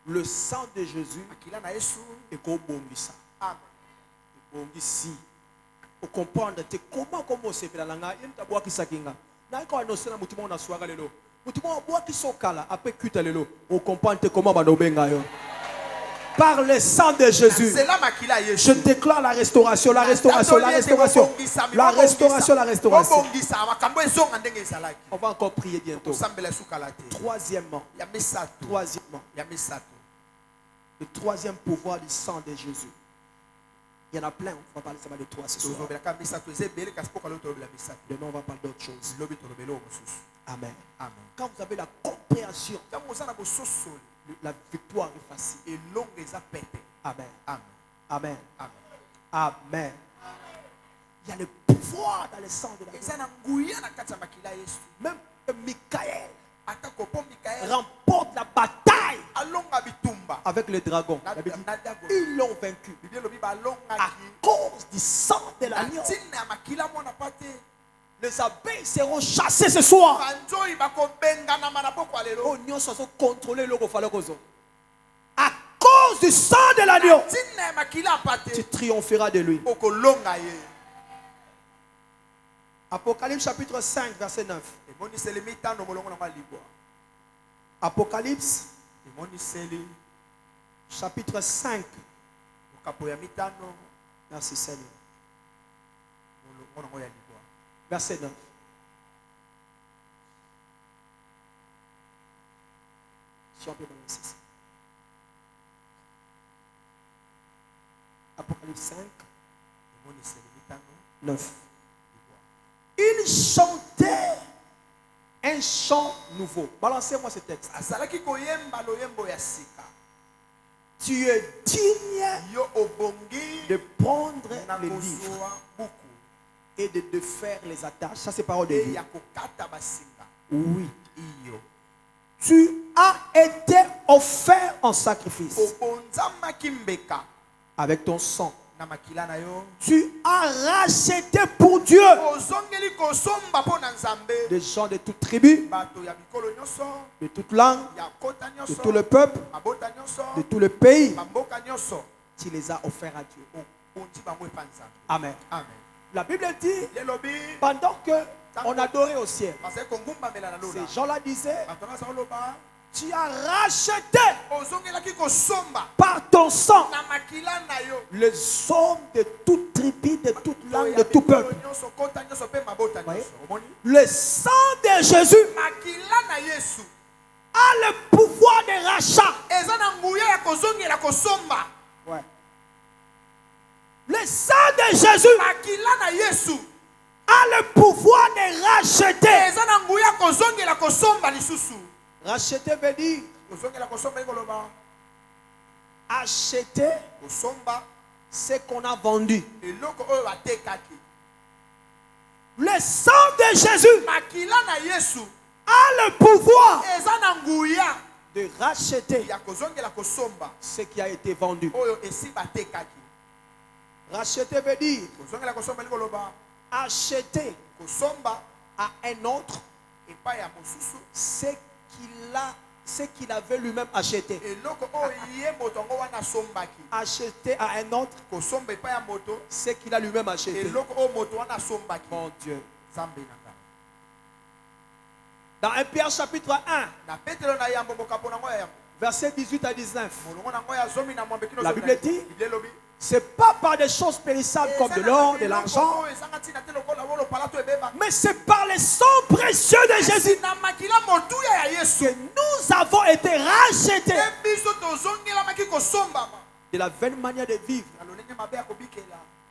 le sang de Jésus est comme ça. Ici, pour comprendre comment c'est fait la langue. Par le sang de Jésus, je déclare la restauration, la restauration, la restauration, la restauration, la restauration. On va encore prier bientôt. Troisièmement, le troisième pouvoir du sang de Jésus. Il y en a plein, on va parler seulement de trois ce soir. Demain, on va parler d'autre chose. Amen. Amen. Quand vous avez la compréhension, la victoire est facile. Amen. Amen. Amen. Amen. Amen. Il y a le pouvoir dans le sang de la vie. Même Michael remporte la bataille avec les dragons. Ils l'ont vaincu à cause du sang de l'agneau. Les abeilles seront chassées ce soir. À cause du sang de l'agneau, tu triompheras de lui. Apocalypse chapitre 5, verset 9. Apocalypse chapitre 5, merci Seigneur. Verset 9. Si on peut donner 6. Apocalypse 5, 9. Il chantait un chant nouveau. Balancez-moi ce texte. Tu es digne de prendre les livres et de faire les attaches. Ça, c'est parole de Dieu. Oui. Tu as été offert en sacrifice avec ton sang. Tu as racheté pour Dieu des gens de toute tribu, de toute langue, de tout le peuple, de tout le pays. Tu les as offerts à Dieu. Amen. Amen. La Bible dit, pendant qu'on adorait au ciel, ces gens-là disaient, tu as racheté par ton sang les hommes de toute tribu, de toute langue, de tout peuple. Le sang de Jésus a le pouvoir de rachat. Ouais. Le sang de Jésus a le pouvoir de racheter. Racheter veut dire acheter ce qu'on a vendu. Le sang de Jésus a le pouvoir de racheter ce qui a été vendu. Racheter veut dire acheter à un autre ce qu'il avait lui-même acheté. Acheter à un autre ce qu'il a lui-même acheté. Mon Dieu. Dans 1 Pierre chapitre 1, verset 18 à 19, la Bible dit, c'est pas par des choses périssables comme de l'or, de l'argent, mais c'est par le sang précieux de Jésus que nous avons été rachetés de la vaine manière de vivre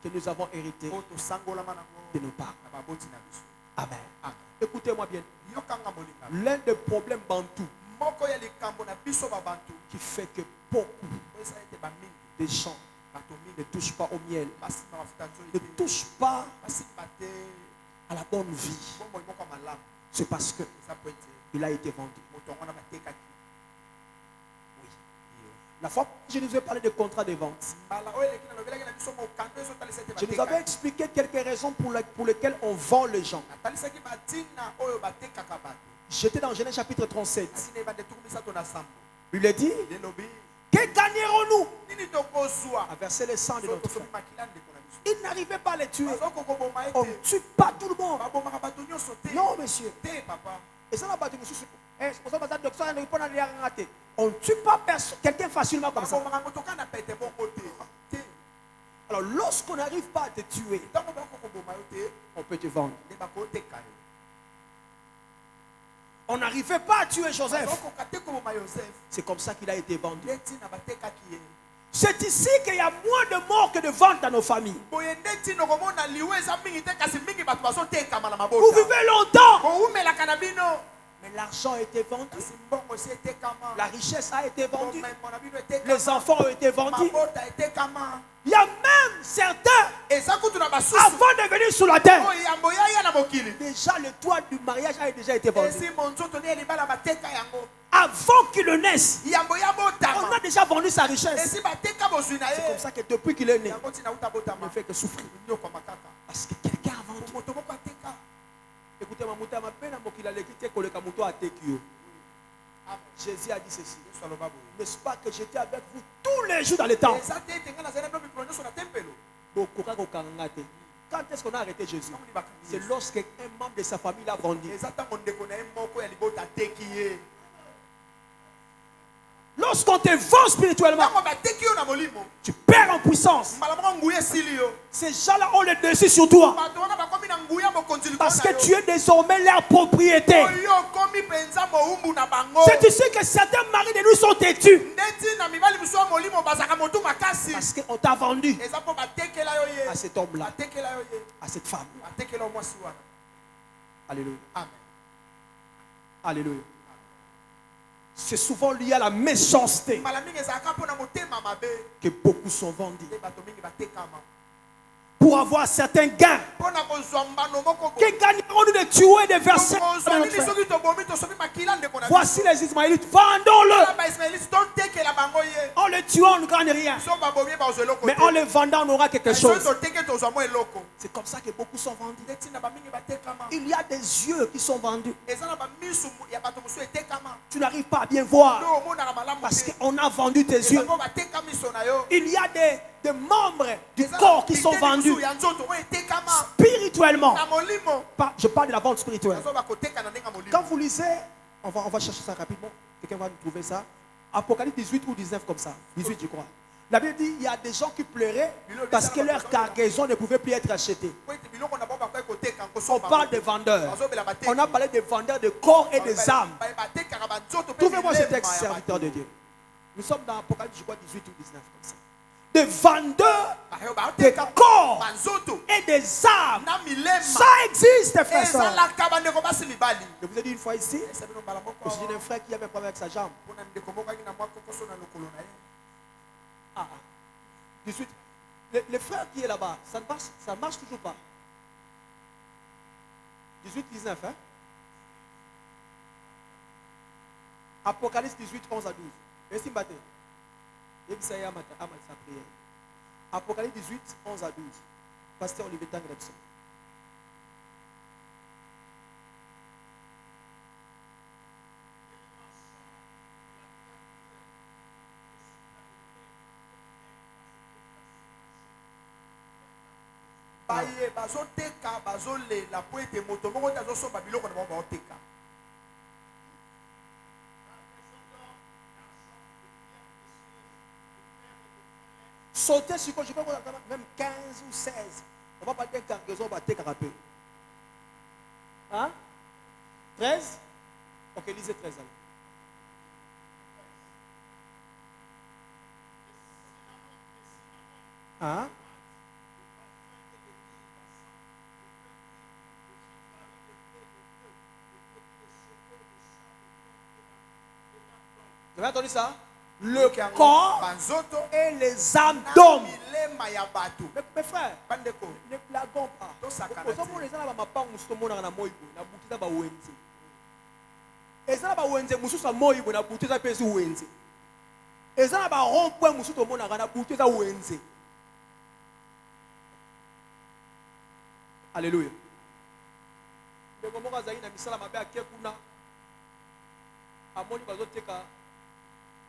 que nous avons hérité oyo tosangola nango de nos parents. na baboti na biso. Amen. Amen. Écoutez-moi bien. Yokanga molinga. L'un des problèmes bantous Moko ya likambo na biso babantu. qui fait que beaucoup Oyo esa ete bamingi de gens bato mingi ne touchent pas au miel, basimba mafuta nzoi ne te. touchent pas Basimba te à la bonne vie. bomoi moko ya malamu. C'est parce que Eza po ete il a été vendu. moto yango wana batekaki. Oui. La fois que je nous ai parlé de contrat de vente, Mbala oyo eleki nalobelaki na biso mokando ezotalisa ete je nous avais batekaki. expliqué quelques raisons pour lesquelles on vend les gens. Natalisaki batina oyo batekaka bato. J'étais dans Genèse chapitre 37. Asi na ebande tuku misato na sambo. Il est dit, Lelobi que gagnerons-nous nini tokozwa à verser le sang de so notre frère? tosomi makila ndeko na biso. Il n'arrivait pas à les tuer. Bazokokoboma On ne ete tue pas tout le monde. babomaka bato nyonso te. Non, monsieur. Te papa. Et ça n'a pas été monsieur. On ne tue pas quelqu'un facilement comme ça. Babomaka moto kana pete bongo te. Te. Alors, lorsqu'on n'arrive pas à te tuer, Ntango bakokoboma yo te on peut te vendre. nde bakoteka yo. On n'arrivait pas à tuer Joseph. Bazokoka te koboma Yosef. C'est comme ça qu'il a été vendu. Nde ntina batekaki ye. C'est ici qu'il y a moins de morts que de ventes dans nos familles. Boye nde ntina okomona liwa eza mingi te kasi mingi bato bazotekama na Vous mabota. vivez longtemps, Koumelaka na bino. mais l'argent a été vendu. Kasi mbongo esi etekama. La richesse a été vendue. Bomembo na bino etekama. Les enfants ont été vendus. Mabota etekama. Il y a même certains, Eza kutu na basusu. avant de venir sur la terre, Oyo yambo yaya na mokili. déjà le toit du mariage a déjà été vendu. Esi monzoto ne libala bateka yango. Avant qu'il ne naisse, Yambo ya on a botama. déjà vendu sa richesse. Esi bateka bozwi na C'est comme ye. ça que depuis qu'il est né, Yango tina uta il botama. ne fait que souffrir. Nyoko makaka. Parce que quelqu'un a vendu. Moto moko ateka. Écoutez, ma mouta ma peine à moi qu'il a l'équité que le camuto a tekio. Jésus a dit ceci. Yesu aloba boye. N'est-ce pas que j'étais avec vous tous les jours dans le temps? Eza te ete nga nazali na mikolo nyonso na tempelo. Quand est-ce qu'on a arrêté Jésus? Ntango libaka C'est Yesu. lorsqu'un membre de sa famille l'a vendu. Eza ntango ndeko na ye moko ya libota ateki ye. Lorsqu'on te vend spirituellement, Ntango bateki yo na molimo. tu perds en puissance. Mbala moko nguya esili yo. Ces gens-là ont le dessus sur toi. Bato wana bakomi na nguya mokonzi likolo Parce na que yo. tu es désormais leur propriété. Oyo okomi penza mowumbu na bango. C'est ici que certains maris de nous sont têtus. Ndeti na mibali miso ya molimo bazaka motu makasi. Parce qu'on t'a vendu Eza mpo batekela yo ye. à cet homme-là, Batekela yo ye. à cette femme. Batekela yo mwasi wana. Alléluia. Amen. Alléluia. C'est souvent lié à la méchanceté Mbala mingi ezalaka mpo na motema mabe. que beaucoup sont vendus. Nde bato mingi batekama. Pour avoir certains gains. Mpo na kozwa mbano moko Que gagnerons-nous de tuer et de verser dans tokozwa notre nini frère? soki tobomi tosomi makila ndeko na Voici les Ismaélites, vendons-le. baismaélite totekela bango ye. En le tuant, on ne gagne rien. So babomi bazwa eloko Mais en le vendant, on aura quelque soki chose. toteke tozwa mo eloko. C'est comme ça que beaucoup sont vendus. Nde ntina bamingi batekama. Il y a des yeux qui sont vendus. Eza na bamisu ya bato mosusu etekama. Tu n'arrives pas à bien voir Nde omonaka malamu parce te. qu'on a vendu tes Eza yeux. mpo bateka miso na yo. Il y a des membres du Eza na corps qui sont biteni vendus mosusu ya nzoto oyo etekama. spirituellement. Na molimo. Je parle de la vente spirituelle. Bazo bakoteka na ndenge ya molimo. Quand vous lisez, on va chercher ça rapidement. Quelqu'un va nous trouver ça. Apocalypse 18 ou 19 comme ça. 18 je crois. La Bible dit il y a des gens qui pleuraient parce que leur cargaison ne pouvait plus être achetée. Po ete biloko na bango bakoki koteka On nkosomba. parle des vendeurs. Bazobela bateki. On a parlé des vendeurs de corps et des âmes. Batekaka banzoto pe Trouvez-moi ce bilema texte, ya serviteur bato. de Dieu. Nous sommes dans Apocalypse, je crois, 18 ou 19 comme ça. Des vendeurs Bayo de bateka corps banzoto et des âmes. na milema. Ça existe, frères et sœurs. Ezalaka bandeko basi mibali. Je vous ai dit une fois ici, Esa bino mbala moko je suis un frère qui avait un problème avec sa jambe. mpona ndeko moko alingi na mwa kokoso na lokolo na ye. Ah, ah. 18. Le frère qui est là-bas, ça ne marche toujours pas. 18, 19, hein? Apocalypse 18, 11 à 12. Et si m'battez? Et puis ça y est, sa prière. Apocalypse 18, 11 à 12. Pasteur Olivier Tangrepson. Baye bazoteka bazolela po ete moto moko te azosomba biloko na bango baoteka. Sauter sur quoi? Je peux même 15 ou 16. On va parler d'un cargaison, on va te carapé. Hein? 13? Ok, lisez 13 alors. Hein? Vous avez entendu ça? Le corps banzoto et les âmes d'hommes. milema ya bato. Mes frères, Bandeko, ne blaguons pas. to sakana. Vous savez, les gens là, ma part, nous sommes dans la moïbe, na bouti ba wenze. Et ça ba wenze, musu sa moïbe, na bouti sa pesi wenze. Et ça ba rond-point, musu to mona na bouti sa wenze. Alléluia. Mais comment vous avez na misala mabe akekuna? Amoni bazoteka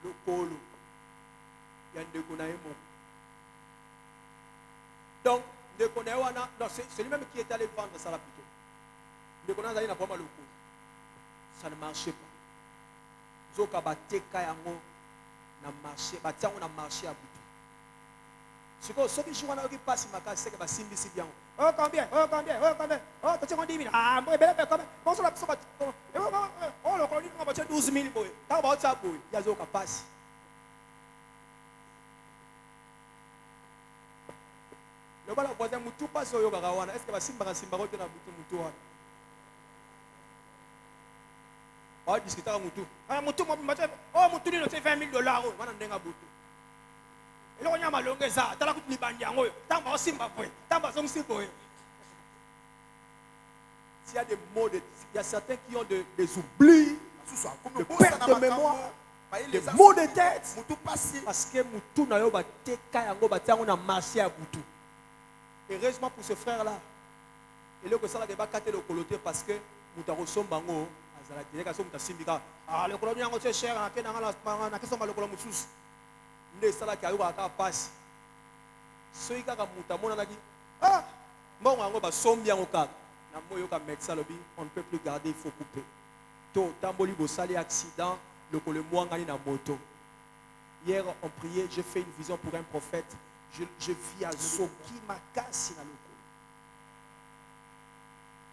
le colo. Il y a un déconaïmo. Donc, c'est lui-même qui est allé vendre ça là plutôt. Le déconaïmo n'a pas mal le colo. Ça ne marchait pas. Zoka bateka yango na marché, batia on a marché à bout. Ce que ceux qui jouent en Europe passent ma casse, c'est que bah simbi si bien. Oh combien, oh combien, oh combien, oh tu sais 10 000. Ah moi ben combien? Bon sur la personne oh le colonel on va tuer 12 000 boy. Tant ba ça boy, ya zo ka passe. Le bala voisin mutu passe yo ka wana. Est-ce que ba simba ko na butu mutu wana? Ah discuter avec mutu. Ah mutu mo oh mutu ni no c'est $20 000 wana ndenga butu. Il y a des mots, il y a certains qui ont des oublis, de perte de mémoire, des maux de tête. Parce que Moutou n'a pas de marché à Moutou. Heureusement pour ce frère-là, il est que ça va casser le coloté parce que Moutou a reçu bango. Ah, le colonie est cher, il y a le colonie nde sala ki ayo ka passe soki kaka muta mona naki ah mbongo yango ba sombi yango kaka na moyo ka médecin lobi on ne peut plus garder, il faut couper to tamboli bo sali accident le ko le mwangani na moto. Hier on priait, j'ai fait une vision pour un prophète, je vis à Soki makasi na loko.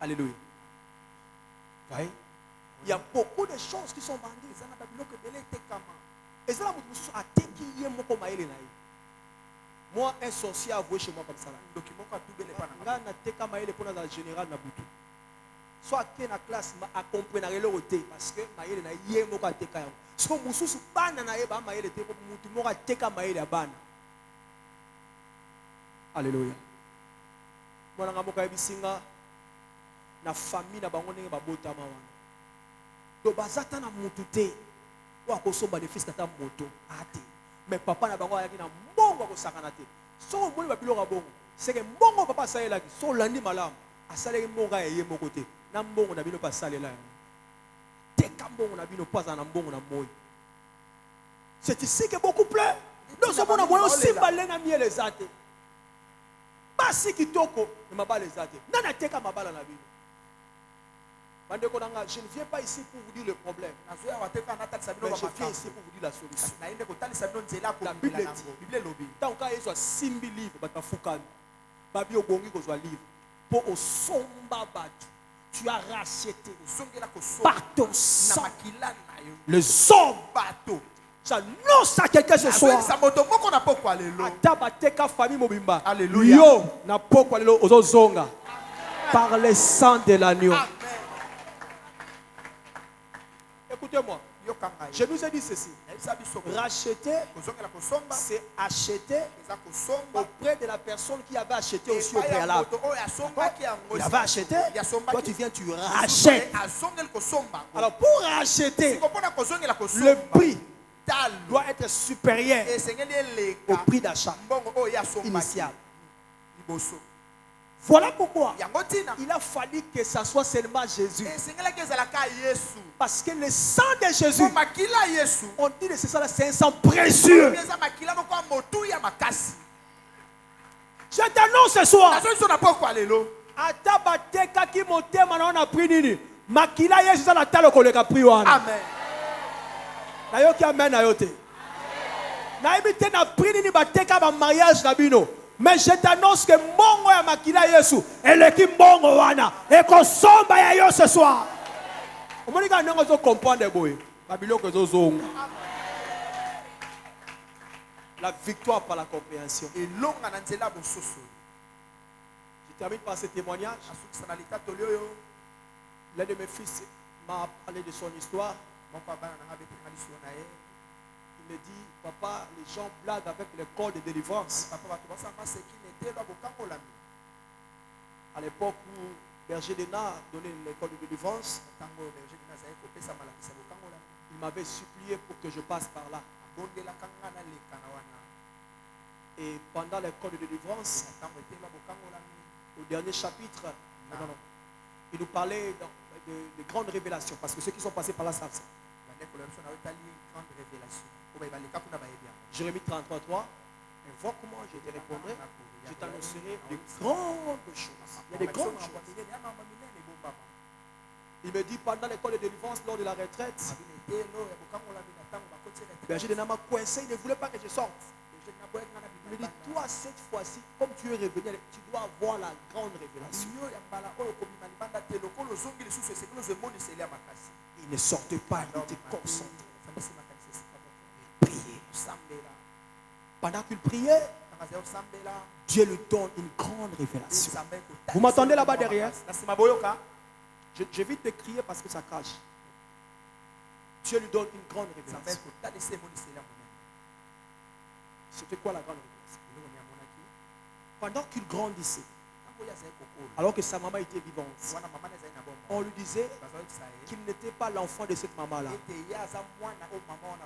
Alléluia. Voyez, il y a beaucoup de choses qui sont vendues ça na babilo que belé te kama. Et ça, moi, un sorcier a avoué chez moi comme ça. Donc, il général Nabutu. Soit que la classe a compris le côté parce que Maïle n'a yé moka teka. Ce que Moussou ban na eba Maïle te mutu moka teka Maïle ban. Alléluia. Moi na moka bisinga na famille na bango ndenge babota ma wana. Do bazata na mutu te. Wa kosomba les fils kata moto ate mais papa na bango ayaki na mbongo ko sakana te so moni ba biloko bongo c'est que mbongo papa salela ki so landi malam asaleki mbongo ya ye moko te na mbongo na bino pa salela te ka mbongo na bino pas na mbongo na moyi. C'est ici que beaucoup pleurent. Nous sommes na moyo simba lenga miel les ate basi kitoko ne mabala les ate nana teka mabala na bino. Je ne viens pas ici pour vous dire le problème. Mais je viens ici pour vous dire la solution. La Bible dit, tant qu'il y a simbi livre, babi obongi ko zwa livre. Pour au somba batu, tu as racheté par ton sang les hommes. J'annonce à quelqu'un ce soir. Atabateka famille mobimba. Alléluia. Yo na pokwa lelo ozozonga par le sang de l'agneau. Écoutez-moi, je nous ai dit ceci. Racheter, c'est acheter auprès de la personne qui avait acheté aussi au préalable. Il avait acheté, toi tu viens, tu rachètes. Alors pour racheter, le prix doit être supérieur au prix d'achat initial. Voilà pourquoi il a fallu que ça soit seulement Jésus. Parce que le sang de Jésus, on dit que c'est un sang précieux. Je t'annonce ce soir. Amen. Mais je t'annonce que Mongo ya makila Yesu eleki Mongo wana ekosomba ya yo ce soir. Omonika ndongo zo comprendre boy. Babiloko zo zonga. La victoire par la compréhension. Et longa na nzela bososo. Je termine par ce témoignage. L'un de mes fils m'a parlé de son histoire. Il me dit, papa, les gens blaguent avec les corps de délivrance. À l'époque où Berger Lénard donnait l'école de délivrance, il m'avait supplié pour que je passe par là. Et pendant l'école de délivrance, au dernier chapitre, il nous parlait de grandes révélations, parce que ceux qui sont passés par là savent ça. Jérémie 33:3, invoque-moi, je te répondrai, je t'annoncerai de grandes choses. Il y a des grandes choses. Il me dit pendant l'école de délivrance, lors de la retraite, Berger Lénard m'a coincé, il ne voulait pas que je sorte. Il me dit, toi cette fois-ci, comme tu es revenu, tu dois avoir la grande révélation. Il ne sortait pas, il était concentré. Il priait. Pendant qu'il priait, Dieu lui donne une grande révélation. Vous m'entendez là-bas derrière? J'évite de crier parce que ça crache. Dieu lui donne une grande révélation. C'était quoi la grande révélation? Pendant qu'il grandissait, alors que sa maman était vivante, on lui disait qu'il n'était pas l'enfant de cette maman-là.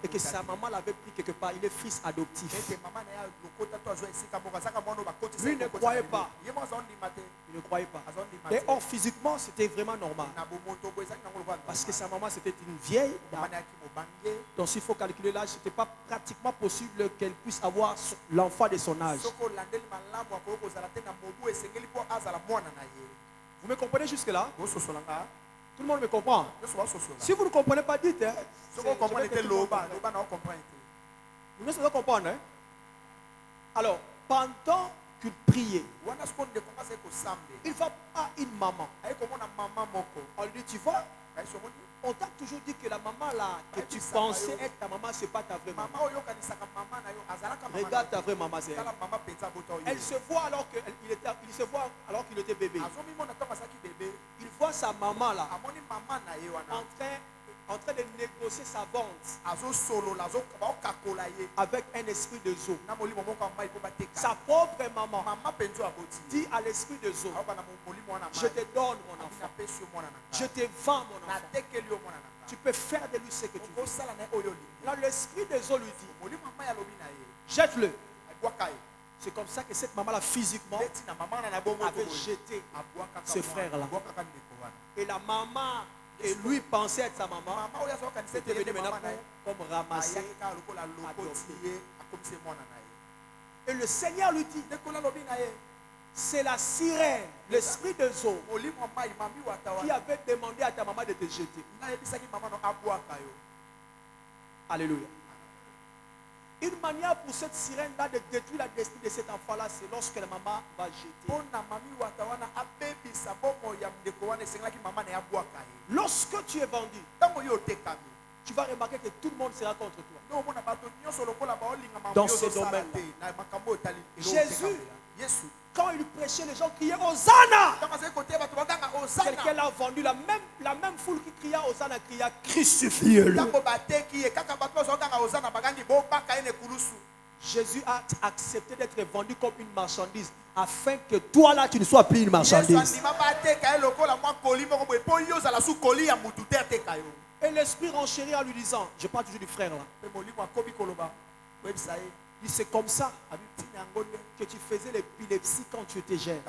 Et que sa maman l'avait pris quelque part. Il est fils adoptif. Lui ne croyait pas. Il ne croyait pas. Et or, physiquement, c'était vraiment normal. Parce que sa maman, c'était une vieille dame. Donc, s'il faut calculer l'âge, ce n'était pas pratiquement possible qu'elle puisse avoir l'enfant de son âge. Vous me comprenez jusque-là? Tout le monde me comprend. Si vous ne comprenez pas, dites. Hein, vous ne savez comprendre. Hein? Alors, pendant qu'il priait, il va à une maman. On lui dit, tu vois, on t'a toujours dit que la maman là, que tu pensais être ta maman, ce n'est pas ta vraie maman. Regarde ta vraie maman, c'est elle. Elle se voit alors qu'il était bébé. Il voit sa maman là, en train de négocier sa vente avec un esprit de zoo. Sa pauvre maman dit à l'esprit de zoo, je te donne mon enfant, je te vends mon enfant, tu peux faire de lui ce que tu veux. Là l'esprit de zoo lui dit, jette-le. C'est comme ça que cette maman-là, physiquement, avait jeté ce frère-là. Et la maman, et lui pensait être sa maman, était venu maintenant comme ramasser, adopter. Et le Seigneur lui dit, c'est la sirène, l'esprit de Zo, qui avait demandé à ta maman de te jeter. Alléluia. Une manière pour cette sirène-là de détruire la destinée de cet enfant-là, c'est lorsque la maman va jeter. Lorsque tu es vendu, tu vas remarquer que tout le monde sera contre toi. Dans ce domaine-là. Jésus, quand il prêchait, les gens criaient Hosanna. Quelqu'un l'a vendu, la même foule qui criait Hosanna cria crucifiez-le. Jésus a accepté d'être vendu comme une marchandise afin que toi là tu ne sois plus une marchandise. Et l'esprit renchérit en lui disant, je parle toujours du frère là. Il c'est comme ça que tu faisais l'épilepsie quand tu étais jeune.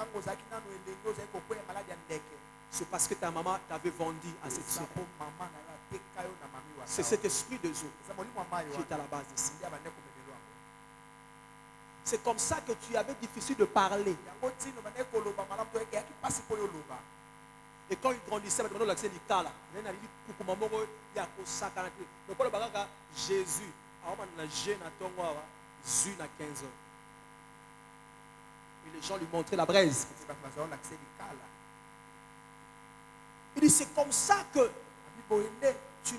C'est parce que ta maman t'avait vendu à cette sirène. C'est cet esprit de Zo qui est à la base ici. C'est comme ça que tu avais difficile de parler. Et quand il grandissait, Jésus, Jésus n'a 15 ans. Et les gens lui montraient la braise. Il dit c'est comme ça que tu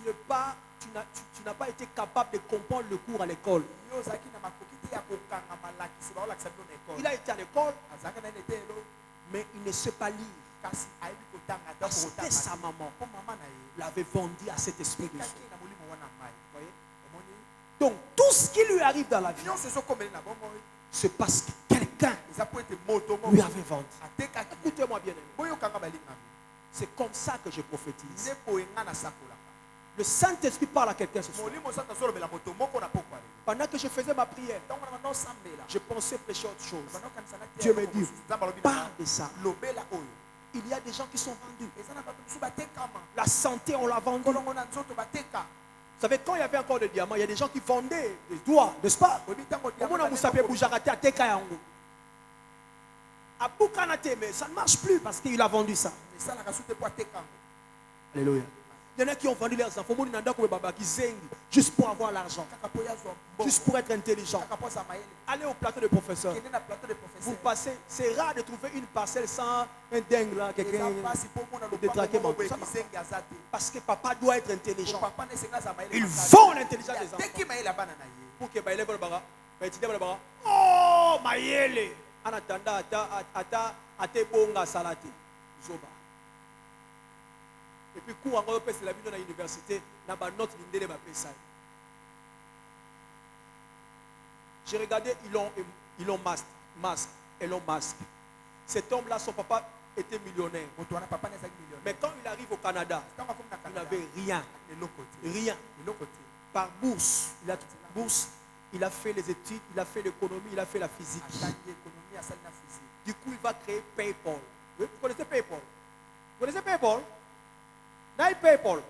n'as pas été capable de comprendre le cours à l'école. Il a été à l'école, mais il ne sait pas lire. Parce que sa maman l'avait vendu à cet esprit de Dieu. Donc tout Tout ce qui lui arrive dans la vie, c'est parce que quelqu'un lui avait vendu. Écoutez-moi bien aimé. C'est comme ça que je prophétise. Le Saint-Esprit parle à quelqu'un ce soir. Pendant que je faisais ma prière, je pensais prêcher autre chose. Dieu me dit, parle de ça. Il y a des gens qui sont vendus. La santé, on l'a vendue. Vous savez, quand il y avait encore des diamants, il y a des gens qui vendaient des doigts, n'est-ce pas? Mais ça ne marche plus parce qu'il a vendu ça. Alléluia. Il y en a qui ont vendu leurs enfants juste pour avoir l'argent, juste pour être intelligent. Allez au plateau de professeur. Vous passez, c'est rare de trouver une parcelle sans un dingue là, quelqu'un de détraqué. Parce que papa doit être intelligent. Il vend l'intelligence des enfants. Pour que Baïle le bara, oh Maïele, en attendant ate bonga salati, zoba. Et puis, quand on passe la vie dans l'université, on a notre ligne de j'ai regardé Elon Musk. Cet homme-là, son papa était millionnaire. Mais quand il arrive au Canada, il n'avait rien. Rien. Par bourse. Il a fait les études, il a fait l'économie, il a fait la physique. Du coup, il va créer PayPal. Vous connaissez PayPal? Vous connaissez PayPal? PayPal.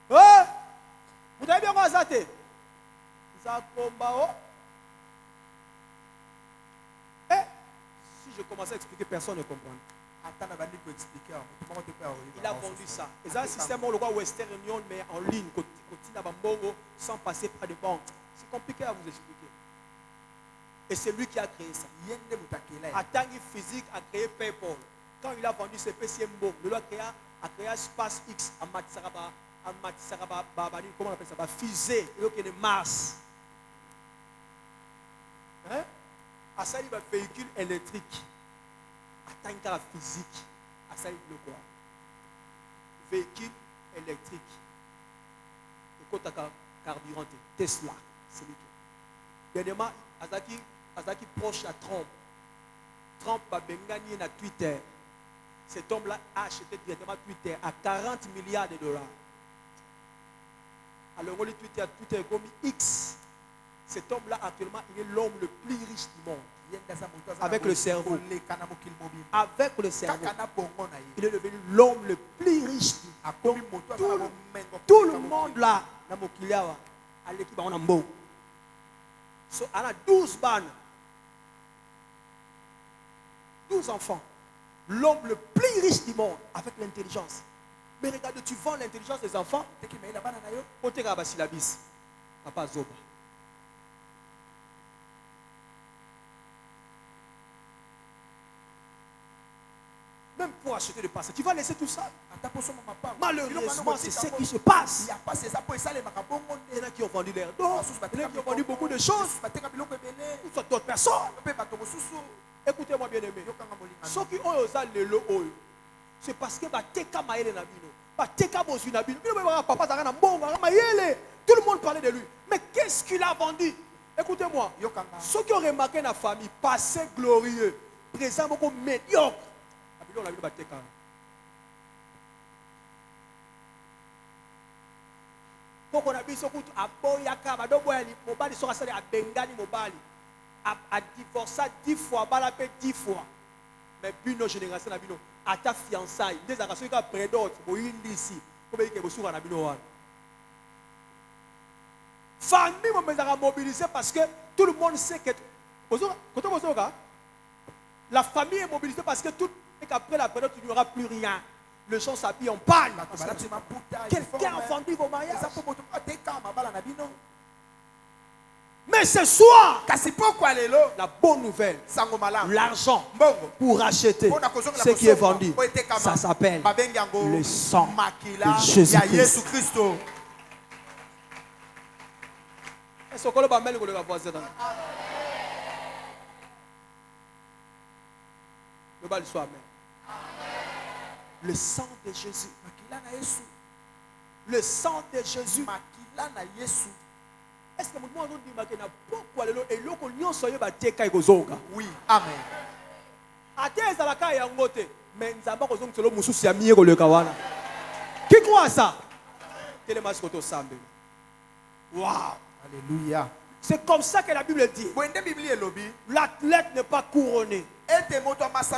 Oh! Vous avez bien constaté? Si je commençais à expliquer, personne ne comprend. Il a vendu ça. Et ça, un système le Western Union, mais en ligne, sans passer par des banques. C'est compliqué à vous expliquer. Et c'est lui qui a créé ça. Atangi Physique a créé PayPal. Quand il a vendu ses PCMBO, il a créé SpaceX à Matisaraba, comment on appelle ça? Fusée, il y a Mars. Hein? À ça, il y a un véhicule électrique. Attends, la physique. À ça, il y a quoi? Véhicule électrique. Et quand tu as carburant, Tesla, c'est lui. Dernièrement, Azaki proche à Trump. Trump a gagné dans Twitter. Cet homme-là a acheté directement Twitter à 40 milliards de dollars. Alors, on lit Twitter est comme X. Cet homme-là, actuellement, il est l'homme le plus riche du monde. Avec le cerveau. Avec le cerveau. Il est devenu l'homme le plus riche du monde. Tout le monde là, dans mon Kiliawa, à l'équipe, on a beau. So, on a 12 bannes. 12 enfants. L'homme le plus riche du monde avec l'intelligence. Mais regarde, tu vends l'intelligence des enfants. Papa Zoba. Même pour acheter le passé, tu vas laisser tout ça. Malheureusement, c'est ce qui se passe. Il y en a qui ont vendu l'air d'or. Il y en a qui ont vendu beaucoup de choses. D'autres personnes. Écoutez-moi bien aimé. Ceux qui ont osé le lot, c'est parce que Bateka Maïle Nabino. Bateka Bosu Nabino. Papa Zarana Mbongo, Maïle. Tout le monde parlait de lui. Mais qu'est-ce qu'il a vendu? Écoutez-moi. Ceux qui ont remarqué la famille, passé glorieux, présent beaucoup médiocre. On a vu Bateka. Donc on a vu ce coup à Boyaka, à Doboyali, Mobali, sur à Bengani Mobali. A divorcé 10 fois, balapé 10 fois. Mais puis nos générations, à ta fiançaille, des générations qui ont près d'autres, ici, comme il y a des gens qui famille, on m'a mobilisé parce que tout le monde sait que. La famille est mobilisée parce que tout qu'après la période, il n'y aura plus rien. Le champ s'habille en panne. Quelqu'un a vendu vos mariages. Mais ce soir, la bonne nouvelle, l'argent pour acheter ce qui est vendu, ça s'appelle le sang de Jésus-Christ. Est-ce que le va voisin? Le bal soit amen. Le sang de Jésus. Le sang de Jésus. est-ce que moto moko azondima ke na pokwa lelo eloko nyonso oyo batieka ekozonga? Oui, amen. Ate ezalaka yango te, mais nzambe akozongisela mosusu ya miye koleka wana. Qui croit ça? Telema sikoto sambe. Waouh! Alléluia. C'est comme ça que la Bible dit. Bonne Bible est lobby. L'athlète n'est pas couronné. Et tes motos